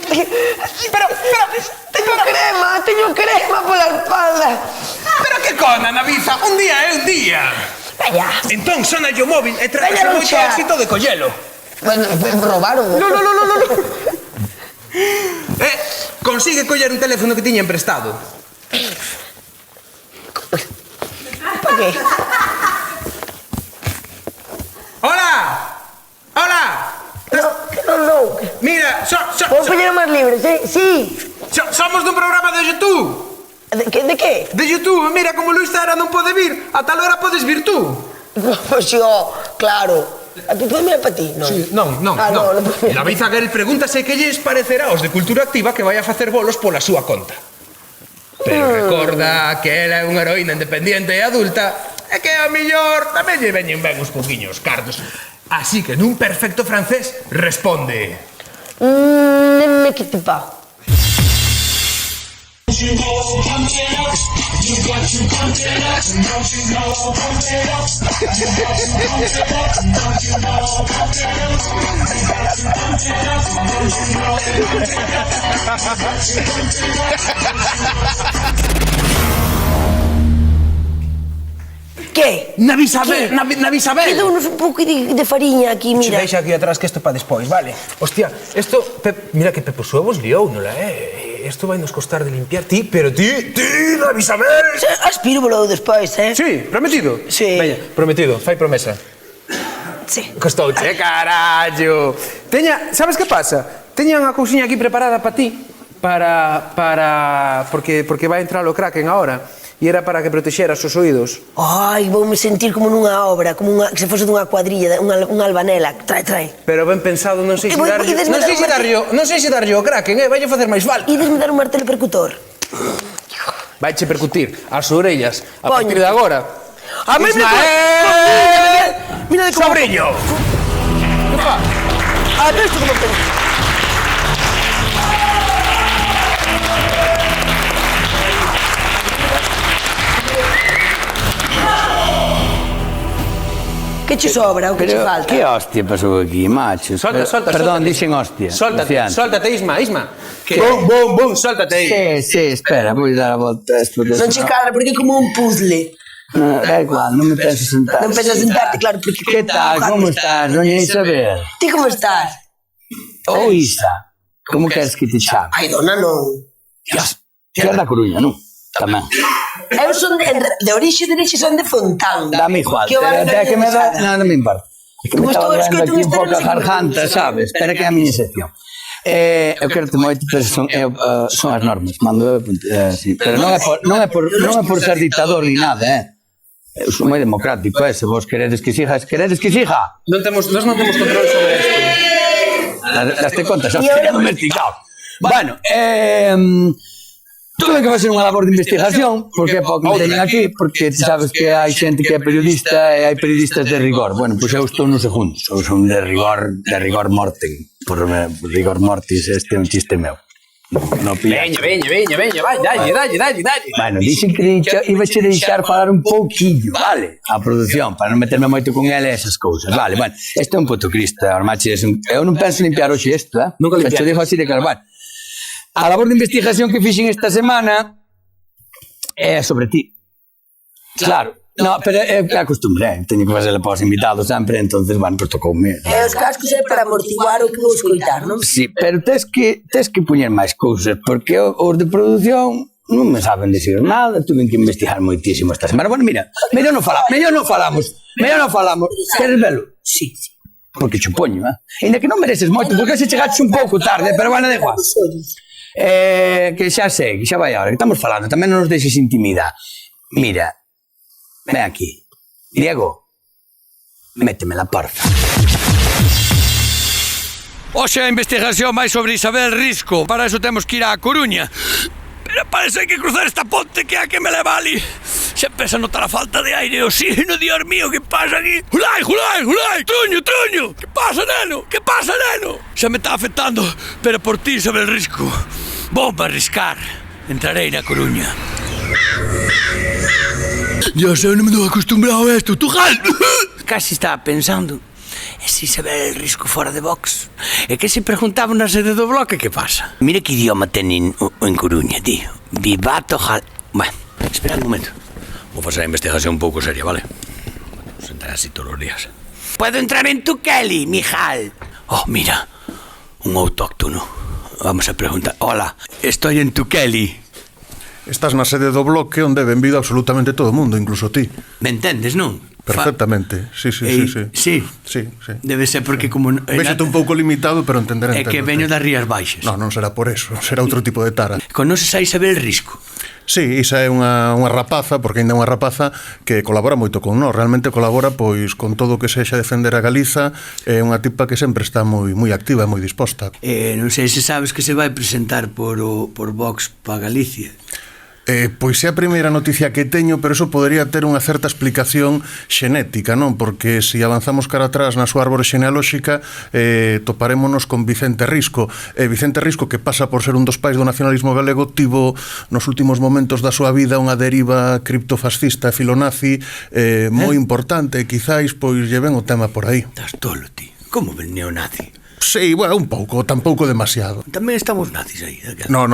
S2: Pero,
S3: teño crema pola espalda.
S2: Pero que cona, Naviza, un día é un día.
S3: Vaya.
S2: Entón, sonalle o móvil e tratase moito éxito de collelo.
S3: Bueno, robaron.
S2: No. Consigue coller un teléfono que tiña emprestado.
S3: Pa que?
S2: Hola.
S3: Non.
S2: Mira,
S3: Vou poñer máis libres, sí.
S2: Somos dun programa de YouTube.
S3: De que?
S2: De YouTube, mira, como Luis Zara non pode vir, a tal hora podes vir tú.
S3: Pois yo, claro. A ti pode mirar para ti? Non.
S2: Sí, non. Navid Zaguer pregúntase que lles parecerá aos de Cultura Activa que vai a facer bolos pola súa conta. Pero recorda que ela é unha heroína independiente e adulta e que a mellor tamén lle veñen ben uns pouquiños cartos. Así que nun perfecto francés responde:
S3: Ne me quitte pas. Que?
S2: Navisabel, Navisabel.
S3: Quedounos un pouco de fariña aquí, mira.
S2: Deixa aquí atrás que isto pa despois, vale? Hostia, isto, mira que Pepo Suevos liou, nola, Isto vai nos costar de limpiar ti, pero ti, Navisabel!
S3: Aspiro volou despois,
S2: Sí, prometido?
S3: Sí.
S2: Veña, prometido, fai promesa.
S3: Sí.
S2: Costouche, carallo! Teña, sabes que pasa? Teña unha cousiña aquí preparada pa ti, porque vai entrar o Kraken agora. E era para que protexeras os oídos.
S3: Ai, voume sentir como nunha obra, como que se fose dunha cuadrilla, unha albanela. Trae.
S2: Pero ben pensado, non sei se darlle o Kraken, vai facer máis falta.
S3: Idesme dar un martelo percutor.
S2: Vaiche percutir as orellas a partir de agora.
S3: Ismael! Mira de como...
S2: Sobrinho!
S3: Que fa? Isto como pensa. Que che sobra, o que che falta?
S10: Que hostia pasou aquí, macho?
S2: Solta.
S10: Perdón, dixen hostia.
S2: Sóltate, Isma.
S5: Bum, sóltate.
S10: Sí, espera, vou dar a volta a esto.
S3: Non che cadra, porque é como un puzzle.
S10: Da igual, non me penso sentar.
S3: Non pensas sentarte, claro, porque...
S10: Que tal, como estás, doña Isabel?
S3: Ti como estás?
S10: Ou Isa, como queres que te chame?
S3: Ai, dona, non.
S10: Ti é da Coruña, non? Tamén.
S3: Eu son de orixe son de Fontán.
S10: Dame igual, até que me dá... Non me importa. É que me estaba dando aquí un pouco a garganta, sabes? Espera que é a miña sección. Eu quero te moito, pero son as normas. Mando pero non é por ser dictador ni nada, Eu sou moi democrático, se vos queredes que siga,
S5: Nós non temos control sobre isto.
S10: Daste conta, xa fica domesticado. Bueno, tuve que facer unha labor de investigación, porque é pouco que me teñen aquí, porque sabes que hai xente que é periodista e hai periodistas de rigor. Bueno, pois eu estou no segundo, son de rigor mortem, por rigor mortis, este é un chiste meu.
S2: Veña, vai, dalle.
S10: Bueno, dixen que iba a deixar falar un pouquinho, vale? A produción, para non meterme moito con ela e esas cousas, vale? Bueno, este é un puto Cristo, armache, eu non penso limpiar hoxe isto,
S2: Nunca limpiar.
S10: Te digo así de claro, bueno. A labor de investigación que fixen esta semana é sobre ti. Claro. No, pero é a costumbre, teño que facerle para os invitados sempre, entonces, bueno, pues tocoume.
S3: E os cascos é para amortiguar o que vou escoitar, non?
S10: Sí, pero tes que poñer máis cousas, porque os de produción non me saben dicir nada, tuve que investigar moitísimo esta semana. Bueno, mira, mellor non falamos. Queres velo?
S3: Sí.
S10: Porque chupoño, Ainda que non mereces moito, porque se chegaches un pouco tarde, pero bueno, de igual. Que xa sei, que xa vai ahora, que estamos falando, tamén non nos deixes intimidar. Mira, ven aquí. Diego, métemela, porfa.
S12: Hoxe a investigación vai sobre Isabel Risco. Para eso temos que ir á Coruña. Pero parece que cruzar esta ponte que é a que me leva ali. Xa empeza a notar a falta de aire e oxígeno, Dios mío, que pasa aquí? Julai! Truño! Que pasa, neno? Xa me está afectando, pero por ti, Isabel Risco. Bomba a arriscar. Entrarei na Coruña. Ya sei, non me dou acostumbrado a esto, Tujal! Casi estaba pensando, e se Isabel Risco fora de Vox? E que se preguntaba na sede do bloque, que pasa? Mira que idioma tenen en Coruña, tío. Vivato jal... Bueno, espera un momento. Vou facer a investigación un pouco seria, vale? Vou sentar así todos os días. Puedo entrar en tu Kelly, Mijal? Oh, mira, un autóctono. Vamos a preguntar. Hola, estoy en tu Kelly.
S13: Estás na sede do bloque onde ven vida absolutamente todo o mundo, incluso ti.
S12: Me entendes, non?
S13: Perfectamente, sí.
S12: Sí. Debe ser porque como...
S13: Véxate un pouco limitado, pero entender.
S12: É que veño das Rías Baixas.
S13: Non será por eso, será outro tipo de tara.
S12: Conoces a Isabel Risco?
S13: Sí, Isa é unha rapaza, porque ainda é unha rapaza que colabora moito con nós, realmente colabora pois con todo o que sexa defender a Galiza, é unha tipa que sempre está moi activa e moi disposta.
S12: Non sei se sabes que se vai presentar por Vox para Galicia.
S13: Pois é a primeira noticia que teño, pero eso podería ter unha certa explicación xenética, non? Porque se avanzamos cara atrás na súa árbore xenealóxica, toparémonos con Vicente Risco. Vicente Risco, que pasa por ser un dos pais do nacionalismo galego, tivo nos últimos momentos da súa vida unha deriva criptofascista e filonazi moi importante, e quizáis pois lle ven o tema por aí.
S12: Estás tolo, ti. Como ven neonazi?
S13: Sí, bueno, un pouco, tampouco demasiado.
S12: Tamén estamos nazis aí.
S13: No,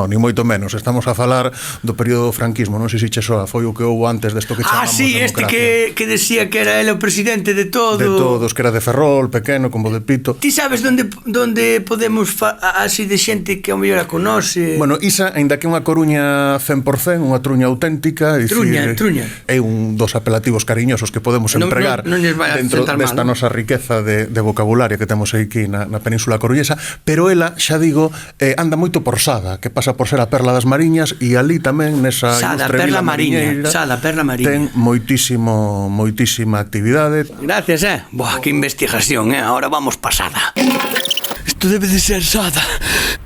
S13: ni moito menos. Estamos a falar do período do franquismo. Non sei se che soa, foi o que houve antes desto que chamamos
S12: sí,
S13: democracia.
S12: que decía que era ele o presidente de todo.
S13: De todos, que era de Ferrol, pequeno, como de pito.
S12: Ti sabes donde podemos así de xente que ao mellor a conoce?
S13: Bueno, Isa, aínda que unha Coruña 100%, unha truña auténtica,
S12: truña.
S13: É un dos apelativos cariñosos que podemos empregar dentro desta nosa riqueza de vocabulario que temos aquí na Península Coruñesa, pero ela, xa digo, anda moito por Sada, que pasa por ser a Perla das Mariñas, e ali tamén nesa ilustre vila mariñeira
S12: Perla Mariña
S13: ten moitísima actividade.
S12: Gracias, Buah, que investigación, Ahora vamos pa Sada. Isto debe de ser Sada.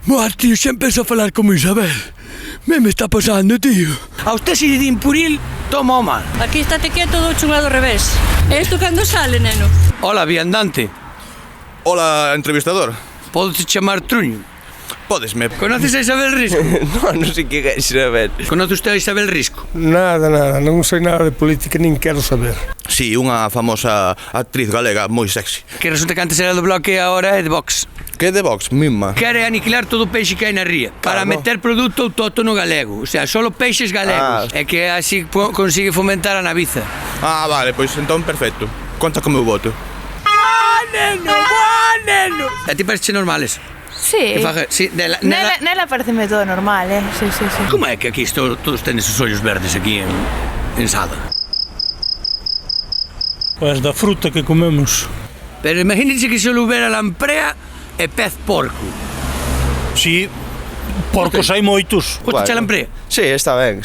S12: Buah, tío, xa empezo a falar como Isabel. Me está pasando, tío. A usted se lle din Puril, toma o mal.
S4: Aquí estate quieto do chulado ao revés. Isto cando sale, neno?
S12: Hola, viandante.
S14: Hola, entrevistador.
S12: Podes chamar Truño?
S14: Podesme.
S12: Conoces a Isabel Risco?
S14: non sei que é Isabel.
S12: Conoce usted a Isabel Risco?
S15: Nada, non sei nada de política, nin quero saber.
S14: Sí, unha famosa actriz galega moi sexy.
S12: Que resulta que antes era do Bloque e agora é de Vox.
S14: Que é de Vox, misma?
S12: Quere aniquilar todo o peixe que hai na ría para meter produto autóctono galego. O sea, solo peixes galegos. É que así consigue fomentar a naviza.
S14: Vale, pois entón perfecto. Conta co meu voto.
S12: Neno! A ti parece normal eso?
S16: Sí. Nela pareceme todo normal, Sí.
S12: Como é que aquí todos tenes os ollos verdes aquí en Sada?
S15: Pois da fruta que comemos.
S12: Pero imagínense que solo hubiera lamprea e pez porco.
S15: Sí, porcos hai moitos.
S12: Gusta xa lamprea?
S14: Sí, está ben.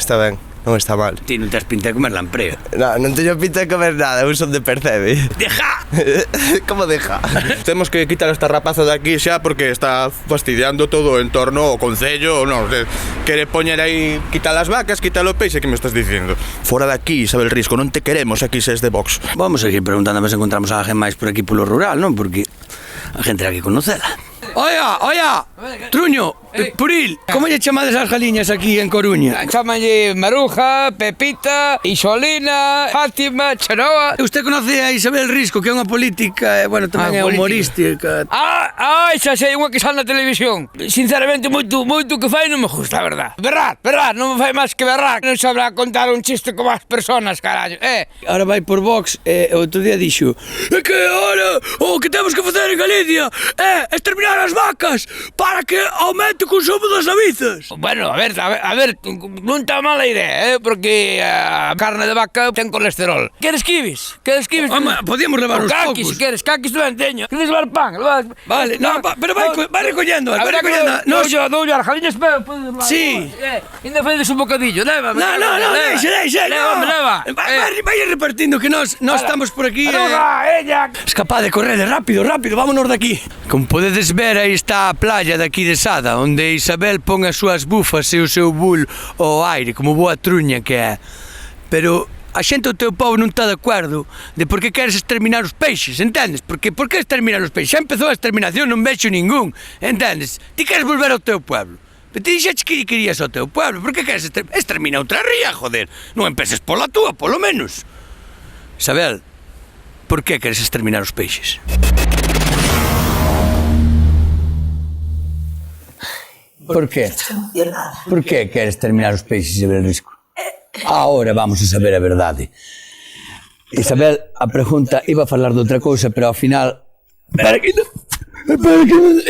S14: Non está mal.
S12: Ti non te has pinta de comer lamprea.
S14: Non teño pinta de comer nada, eu son de Percebe.
S12: Deja!
S14: Como deja? Temos que quitar esta rapaza de aquí xa porque está fastidiando todo o entorno, o concello, non sei. Quere poñer aí, quitar as vacas, quitar o peixe, que me estás dicindo? Fora de aquí, Isabel Risco, non te queremos aquí se es de Vox.
S12: Vamos a seguir preguntando se encontramos a alguén máis por aquí polo rural, non? Porque a gente hai que conocela. Oia, Truño, Puril, como lle chamades as galiñas aquí en Coruña?
S17: Chámanlle Maruja, Pepita, Isolina, Fátima, Chenoa.
S12: Usted conoce a Isabel Risco, que é unha política, bueno, tamén é humorística.
S17: Xa sei, unha que sale na televisión. Sinceramente, moito que fai non me gusta, a verdad. Berrar, non me fai máis que berrar. Non sabrá contar un chiste como as personas, carallo,
S12: Ahora vai por Vox, outro día dixo: é que ahora o que temos que facer en Galicia é exterminar as vacas para que aumente o consumo das navizas.
S17: Bueno, a ver, non está mala idea, porque a carne de vaca ten colesterol. Queres kibis?
S12: Podíamos levar uns poucos.
S17: Si queres, caquis non teño. Queres levar pan?
S12: Vale, pero vai recollendo.
S17: Doulle as galiñas.
S12: Sí.
S17: Ainda fedes un bocadillo, leva.
S12: No, deixa.
S17: Leva.
S12: Vai repartindo que nós estamos por aquí.
S17: Ella.
S12: Escapad de correr, rápido, vámonos de aquí. Como podedes ver, aí está a playa de aquí de Sada, onde Isabel pon as súas bufas e o seu bull ao aire, como boa truña que é. Pero a xente do teu povo non está de acordo de por que queres exterminar os peixes, entendes? Porque por que exterminar os peixes? Xa empezou a exterminación, non vexo ningún, entendes? Ti queres volver ao teu pueblo. Pero ti dixeches que querías ao teu pueblo, por que queres exterminar outra ría, joder? Non empeces pola túa, polo menos. Isabel, por que queres exterminar os peixes? Por qué? Por que queres terminar os peixes, Isabel Risco? Ahora vamos a saber a verdade. Isabel, a pregunta iba a falar de outra cousa, pero ao final... Espera que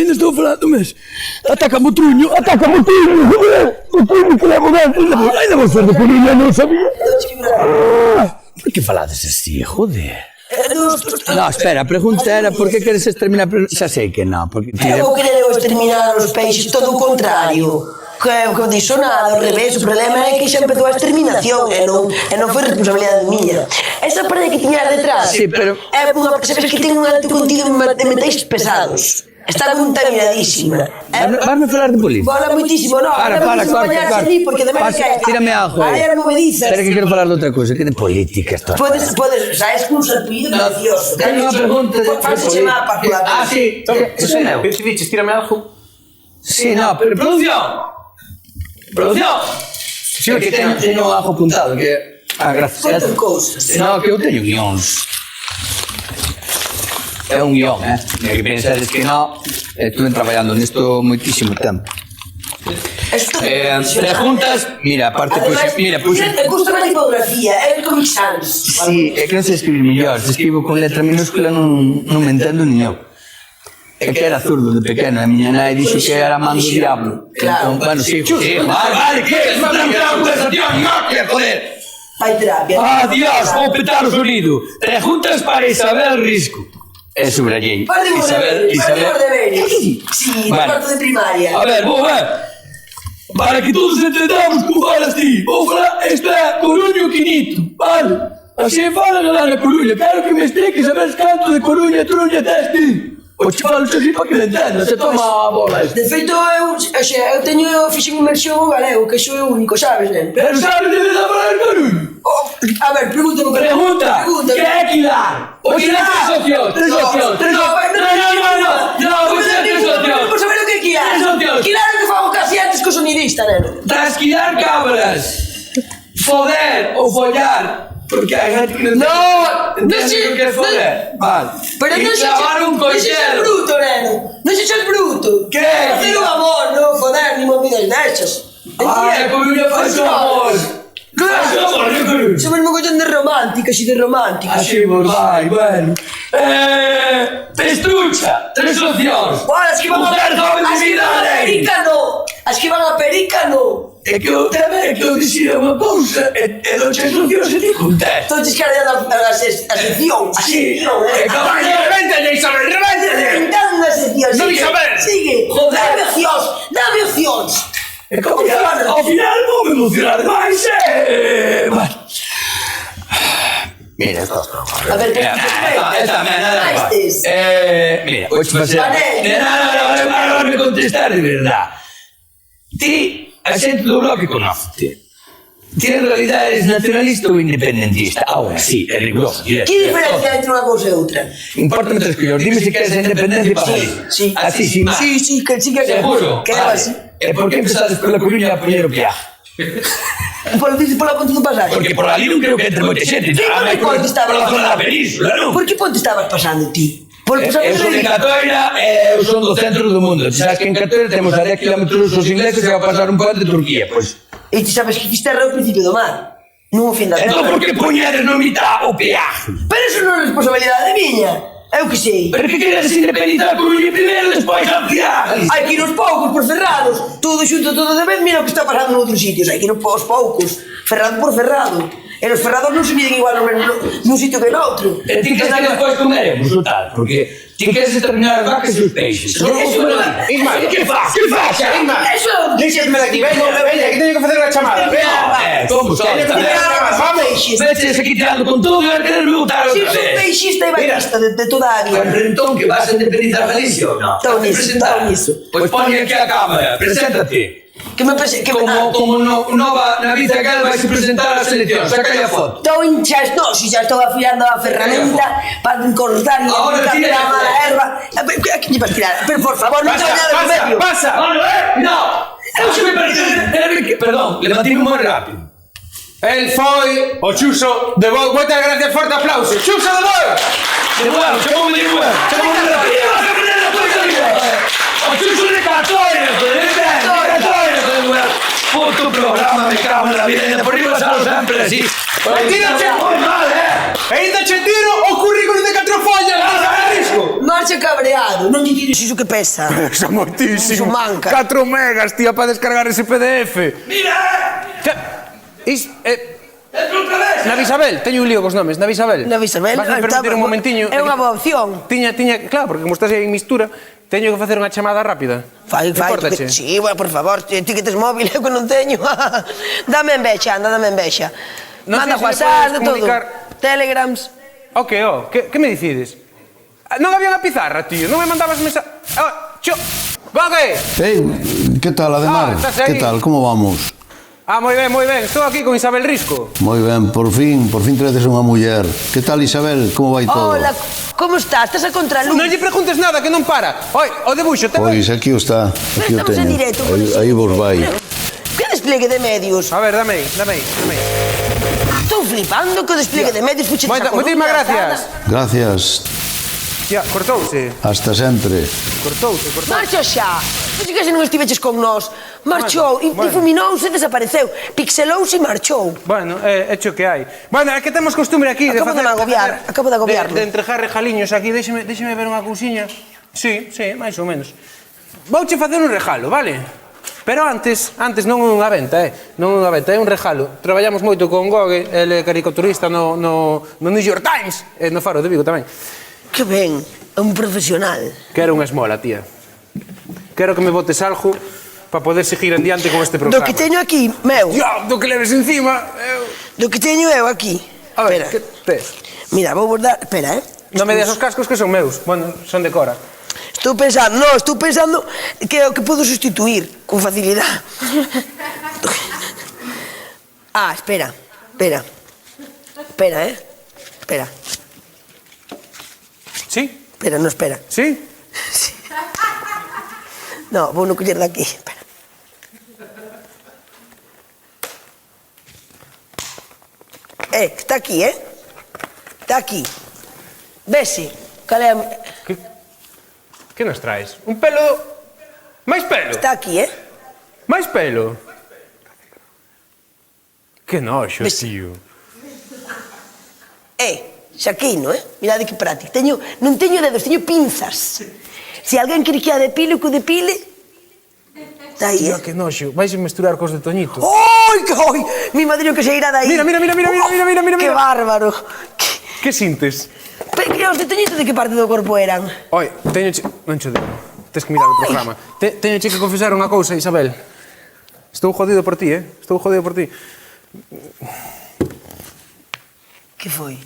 S12: ainda estou falando, mes. Atácame o truño, o truño que levo dentro. Ainda vou ser de Coruña, non sabía. Por que falades así, joder? No, espera, a pregunta era por que queres exterminar... Xa sei que non, porque...
S3: Eu quero exterminar os peixes, todo o contrario. Que dixo nada, ao revés, o problema é que xa empezou a exterminación e non foi responsabilidade miña. Esa parede que tiñas detrás é unha percebes que ten un alto contido de metais pesados. Está contaminadísima.
S10: Vas-me falar de política?
S3: Bola moitísimo, non.
S10: Para,
S3: Porque de menos que...
S10: Tírame ajo aí.
S3: Aí era movedizas.
S10: Espera que quero falar de outra cousa, que de política esto.
S3: Podes, sabes que un salpillo precioso.
S10: Teño unha pregunta de
S3: Fácese mapa por la...
S10: Ah, sí. Eso é meu.
S5: Decidiches, tírame algo.
S10: Sí, no, pero producción. Producción. Sí, que teño ajo apuntado, que... Ah, gracias.
S3: Contan cousas.
S10: No, que eu teño guións. É un guión, que pensades que non, estuve traballando nisto moitísimo tempo. Preguntas, mira, aparte, mira,
S3: Me gusta máis tipografía, é el Comic Sans.
S10: Sí, é que non sei escribir mellor, se escribo con letra minúscula non me entendo ni eu. É que era zurdo de pequeno, a miña nai dixo que era man do diablo.
S3: Claro.
S10: Bueno, sí, vale, que es para una conversación, no, que joder.
S3: Fai terapia.
S10: Adiós, vou petar o sonido. Preguntas para Isabel Risco. É subrayei.
S3: Isabel. Sí, cuarto de primaria.
S10: A ver, vou ver. Para que todos entendamos como falas ti, vou falar esta Coruño Quinito, vale? Así fala lá na Coruña, quero que me expliques a ver canto de Coruña truña tes ti. O che falo así para que me entendas, se toma a bola.
S3: De feito, eu teño fixen inmersión en galego, que xo é o único, sabes, nen?
S10: Pero sabes de verdade falar Coruño?
S3: A ver, pregúntame.
S10: Pregunta, que é Quilar? O Quilar tres opcións. No, tres opcións.
S3: Por saber o que é Quilar.
S10: Tres opcións.
S3: Quilar é o que fago casi antes co sonidista, neno.
S10: Trasquilar cabras, foder ou follar. Porque hai gente que non sei o que é foder. Vale.
S3: Pero non se
S10: coixelo.
S3: bruto, neno. Non se xas bruto.
S10: Que?
S3: Facer un amor, non foder, ni movidas dexas.
S10: Ai, Coruña faz un amor.
S3: Claro. Somos mogollón de románticas e de románticos.
S10: Así vos vai, bueno. Pestrucha, tres opcións.
S3: As que van a Pericano. As que van a Pericano.
S10: É que eu tamén que eu dixía unha cousa e non che opcións e ti contestas.
S3: Entón, que era a sección.
S10: Así.
S5: Revéntale, Isabel, revéntale.
S3: Inventando a sección.
S5: Non, Isabel.
S3: Sigue. Dame opcións.
S10: E como ao final vou me emocionar máis, bueno. Mira, estas
S3: A ver, que
S10: esta nada. Mira, vou facer. Non me contestar de verdade. Ti, a xente do bloque conócete. Ti en realidad eres nacionalista ou independentista? Ahora sí, é riguroso.
S3: Que diferencia entre unha cousa e outra?
S10: Importa tres collóns. Dime se queres a independencia para salir.
S3: Sí.
S10: Así, sin máis.
S3: Sí, que sí que...
S10: Seguro?
S3: Que era así.
S10: E por que empezades pola Coruña a poñer o peaje?
S3: Pola ponte do pasaje?
S10: Porque por ali non creo que entre moita xente.
S3: Por que ponte estabas
S10: pasando? Por la zona da península, non?
S3: Por que ponte estabas pasando ti?
S10: Eu son de Catoira e eu son do centro do mundo. Ti sabes que en Catoira temos a 10 km os ingleses e vai pasar un ponte de Turquía, pois...
S3: E ti sabes que Fisterra é o principio do mar. Non o fin da terra.
S10: Entón por que poñedes no mitad o peaje?
S3: Pero eso non é responsabilidade miña. Eu que sei.
S10: Pero que queres independizar a Coruña primeiro e despois a peaje?
S3: Hai que ir aos poucos, por ferrados. Todo xunto, todo de vez, mira o que está pasando noutros sitios. Hai que ir aos poucos. Ferrado por ferrado. E os ferrados non se miden igual nun sitio que noutro.
S10: E ti queres que despois comeremos o tal, porque ti queres exterminar as vacas e os peixes.
S5: Isma, que faz? Que faz? Isma, deixesme daqui, veña, que teño que facer unha chamada.
S10: Como son? Veches aquí tirando con todo e vai querer botar outra vez.
S3: Si, son peixista e baixista de toda a vida.
S10: Pero entón que vas a independizar Galicia ou non?
S3: Estou nisso.
S10: Pois ponme aquí a cámara, preséntate. Como nova na vida aquel vais a presentar as eleccións, saca aí a foto.
S3: Xa estou afilando a ferramenta para cortar e cambiar a mala erva. Aquí lle vas tirar, pero por favor, non te vayas de medio.
S5: Pasa.
S10: No, eu xe me parece. Perdón, levantime moi rápido.
S5: El foi o Chuso de Voz. Moitas gracias, forte aplauso. Chuso de Voz.
S10: De Voz, chamou de Voz. O Chuso de Catoira, puto programa, me cago en la vida, por iba a estar sempre así.
S5: Ainda che tiro o currículo de 4 follas, Risco.
S3: Marcha cabreado, non te tires iso que pesa.
S5: Pesa moitísimo.
S3: Iso manca.
S5: 4 megas, tía, para descargar ese PDF.
S10: Mira!
S5: Navisabel, teño un lío cos nomes, Navisabel.
S3: Navisabel,
S5: vas a permitir un momentiño.
S3: É unha boa opción.
S5: Tiña, claro, porque como estás aí en mistura, teño que facer unha chamada rápida.
S3: Fai, sí, bueno, por favor, ti que tes móvil, eu que non teño. Dame envexa, anda, dame envexa. Manda WhatsApp, de todo. Telegrams.
S5: Que me decides? Non había unha pizarra, tío, non me mandabas mensaje... Gogue!
S18: ¿Qué tal, Ademar?
S5: ¿estás ahí?
S18: ¿Qué tal? ¿Cómo vamos?
S5: Moi ben, moi ben. Estou aquí con Isabel Risco.
S18: Moi ben, por fin trates unha muller. Que tal, Isabel? Como vai todo?
S3: Hola, como estás? Estás a contraluz?
S5: Non lle preguntes nada, que non para. Oi, o debuxo, te
S18: Pois aquí o está, aquí o
S3: Estamos en
S18: teño.
S3: directo,
S18: Aí vos vai.
S3: Que despliegue de medios?
S5: A ver, dame aí.
S3: Estou flipando que o despliegue de medios fuche desa
S5: Moitísimas gracias.
S18: Gracias.
S5: Ya, cortouse.
S18: Hasta sempre.
S5: Cortouse.
S3: Marcha xa. Pois que se non estiveches con nós. Marchou, difuminouse e desapareceu. Pixelouse e marchou.
S5: Bueno, é hecho que hai. Bueno, é que temos costumbre aquí
S3: Acabo de agobiarme.
S5: De entrejar regaliños aquí. Déxeme ver unha cousiña. Sí, máis ou menos. Vouche facer un regalo, vale? Pero antes non é unha venta, non é unha venta, é un regalo. Traballamos moito con Gogue, ele é caricaturista no New York Times e no Faro de Vigo tamén.
S3: Que ben, é un profesional.
S5: Quero unha esmola, tía. Quero que me botes algo para poder seguir en diante con este programa.
S3: Do que teño aquí, meu.
S5: Do que leves encima.
S3: Do que teño eu aquí.
S5: A ver, que tes?
S3: Mira, vou dar... Espera,
S5: Non me des os cascos que son meus. Bueno, son de Cora.
S3: Estou pensando que é o que podo sustituir con facilidade. Espera. Espera.
S5: Sí?
S3: Espera, non espera.
S5: Sí?
S3: Sí. No, vou non coller daqui. Espera. Está aquí, Está aquí. Vese. Cal é a...
S5: Que nos traes? Un pelo... Máis pelo?
S3: Está aquí,
S5: Máis pelo? Que noxo, tío.
S3: Xaquino, Mirade que práctico. Non teño dedos, teño pinzas. Se alguén quere que a depile, que o depile... Está aí,
S5: Tío, que noxo. Vais a mesturar cos de Toñito.
S3: Oi, mi madriño que se irá dai.
S5: Mira.
S3: Que bárbaro.
S5: Que sintes?
S3: Pero os de Toñito de que parte do corpo eran?
S5: Oi, teñoche... Non cho digo. Tes que mirar o programa. Teñoche que confesar unha cousa, Isabel. Estou jodido por ti, Estou jodido por ti.
S3: Que foi?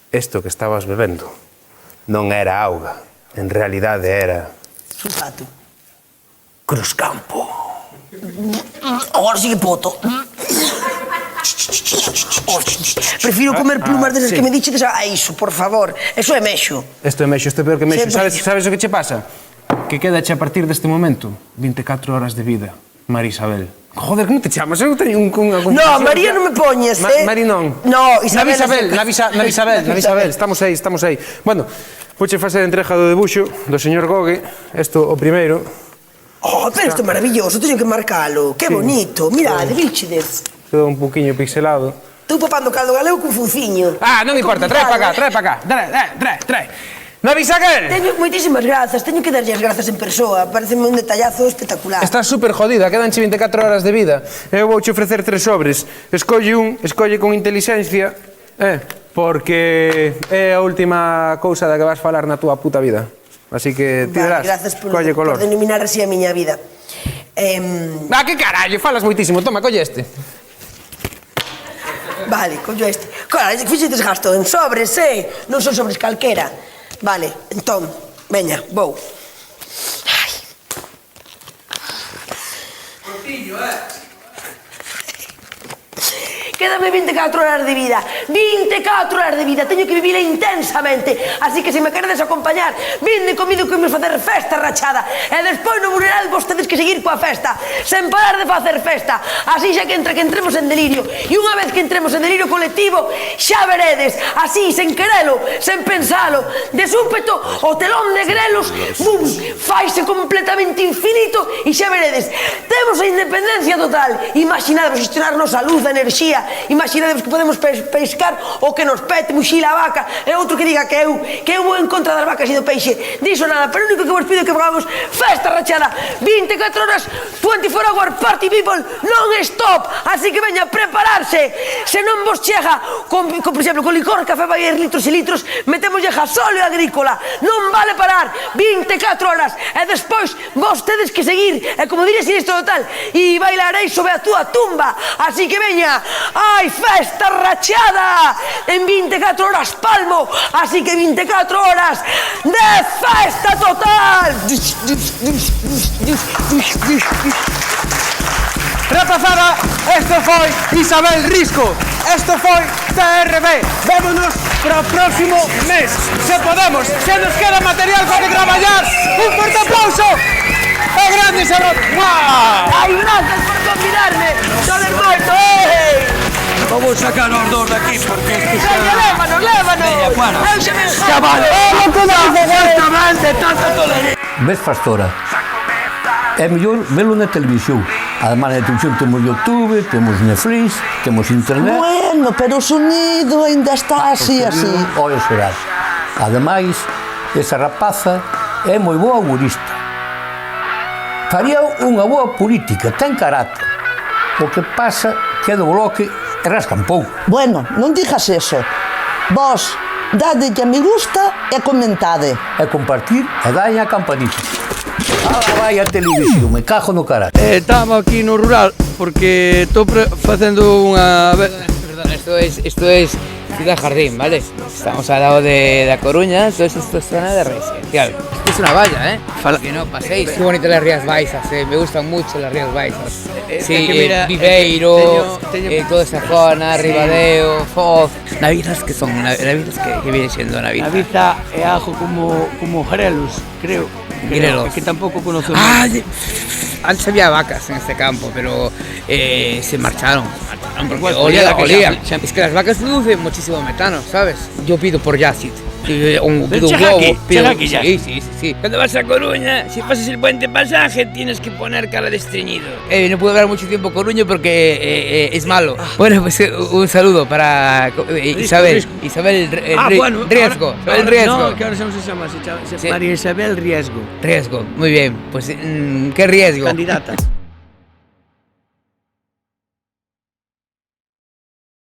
S2: Isto que estabas bebendo non era auga. En realidade era...
S3: Sulfato.
S2: Cruzcampo.
S3: Agora sigue poto. Prefiro comer plumas desas que me dichedes a iso, por favor. Eso é mexo.
S2: Isto é mexo, isto é peor que mexo. Sabes o que che pasa? Que quedache a partir deste momento 24 horas de vida, María Isabel. Joder, como te chamas? Eu teño unha confusión.
S3: No, María non me poñes,
S2: Mari non.
S3: No, Isabel.
S2: Isabel. Estamos aí. Bueno, vouche facer a entrega do debuxo do señor Gogue. Isto o primeiro.
S3: Pero isto é maravilloso, teño que marcalo. Que bonito. Mirade, bichides.
S2: Quedou un poquinho pixelado.
S3: Estou papando caldo galego con funciño.
S2: Non importa, trae para cá. Trae. Navi Saquel!
S3: Teño moitísimas grazas, teño que darlle as grazas en persoa. Pareceme un detallazo espectacular.
S2: Estás super jodida, quedanche 24 horas de vida. Eu vouche ofrecer 3 sobres. Escolle con inteligencia, porque é a última cousa da que vas falar na túa puta vida. Así que ti verás, colle color.
S3: Por denominar así a miña vida.
S2: Que carallo, falas moitísimo. Toma, colle este.
S3: Vale, collo este. Claro, fixetes gasto en sobres, non son sobres calquera. Vale, entón, veña, vou.
S5: Cortiño,
S3: Quédame 24 horas de vida. 24 horas de vida. Teño que vivila intensamente. Así que se me queredes acompañar, vinde comido que imos facer festa rachada. E despois no funeral vos tedes que seguir coa festa. Sen parar de facer festa. Así xa que entremos en delirio. E unha vez que entremos en delirio colectivo, xa veredes. Así, sen querelo, sen pensalo. De súpeto, o telón de grelos, bum, faise completamente infinito e xa veredes. Temos a independencia total. Imaginadevos gestionarnos a luz, a enerxía. Imaginadevos que podemos pescar o que nos pete, muxila a vaca, e outro que diga que eu vou en contra das vacas e do peixe. Diso nada, pero o único que vos pido é que pagamos festa rachada, 24 horas, 24 hour party people, non stop. Así que veña a prepararse. Se non vos chega, por exemplo, con licor, café, vai litros e litros, metemos gasóleo agrícola. Non vale parar, 24 horas, e despois vos tedes que seguir, e como diría Sinistro Total, e bailaréis sobre a túa tumba. Así que veña, hai festa rachada! En 24 horas palmo, así que 24 horas de festa total!
S5: Rapazada, esto foi Isabel Risco. Esto foi TRB. Vémonos para o próximo mes. Se podemos, se nos queda material para traballar. Un forte aplauso. É grande, Isabel.
S3: Ai, gracias por convidarme. Sodes moito,
S12: Vamos sacar os dos daqui porque es que xa...
S3: Lévanos, lévanos.
S12: Veña, bueno.
S3: Eu xa me enjamo.
S12: Chaval,
S3: Exactamente, tanto tolería.
S10: Ves, pastora? É mellor velo na televisión. Además na televisión temos YouTube, temos Netflix, temos internet.
S9: Bueno, pero o sonido ainda está así.
S10: Olha serás. Ademais, esa rapaza é moi boa humorista. Faría unha boa política, ten carácter. O que pasa que é do bloque e rascan pouco.
S9: Bueno, non dixas eso. Vos, dade que me gusta e comentade.
S10: E compartir e dalle a campanita. Vai a televisión, me cajo no carallo.
S12: Estamos aquí no rural porque estou facendo unha...
S17: Perdón, esto es Ciudad Jardín, ¿vale? Estamos al lado de La Coruña, entonces esto es zona de residencial. Esto es una valla, ¿eh? Para que no paséis. Qué bonitas las Rías Baixas, me gustan mucho las Rías Baixas. Sí, Viveiro, toda esa zona, Ribadeo, Foz. Navidas que son, Navidas que viene siendo Navidas.
S12: Naviza é algo como grelos, creo.
S17: Grelos.
S12: Que tampouco conozo.
S17: Antes había vacas en este campo, pero se marcharon porque
S12: Igual,
S17: olían. Es que las vacas producen muchísimo metano, ¿sabes? Yo pido por Yacit. Pido un globo. Sí. Cuando vas a Coruña, si pasas el puente Pasaje, tienes que poner cara de estreñido. No puedo hablar mucho tiempo Coruño porque es malo. Bueno, pues un saludo para Isabel. Isabel Riesgo.
S12: Isabel Riesgo. No, que ahora se llama María Isabel Riesgo.
S17: Riesgo, muy bien. Pues, ¿qué riesgo?
S12: Candidata.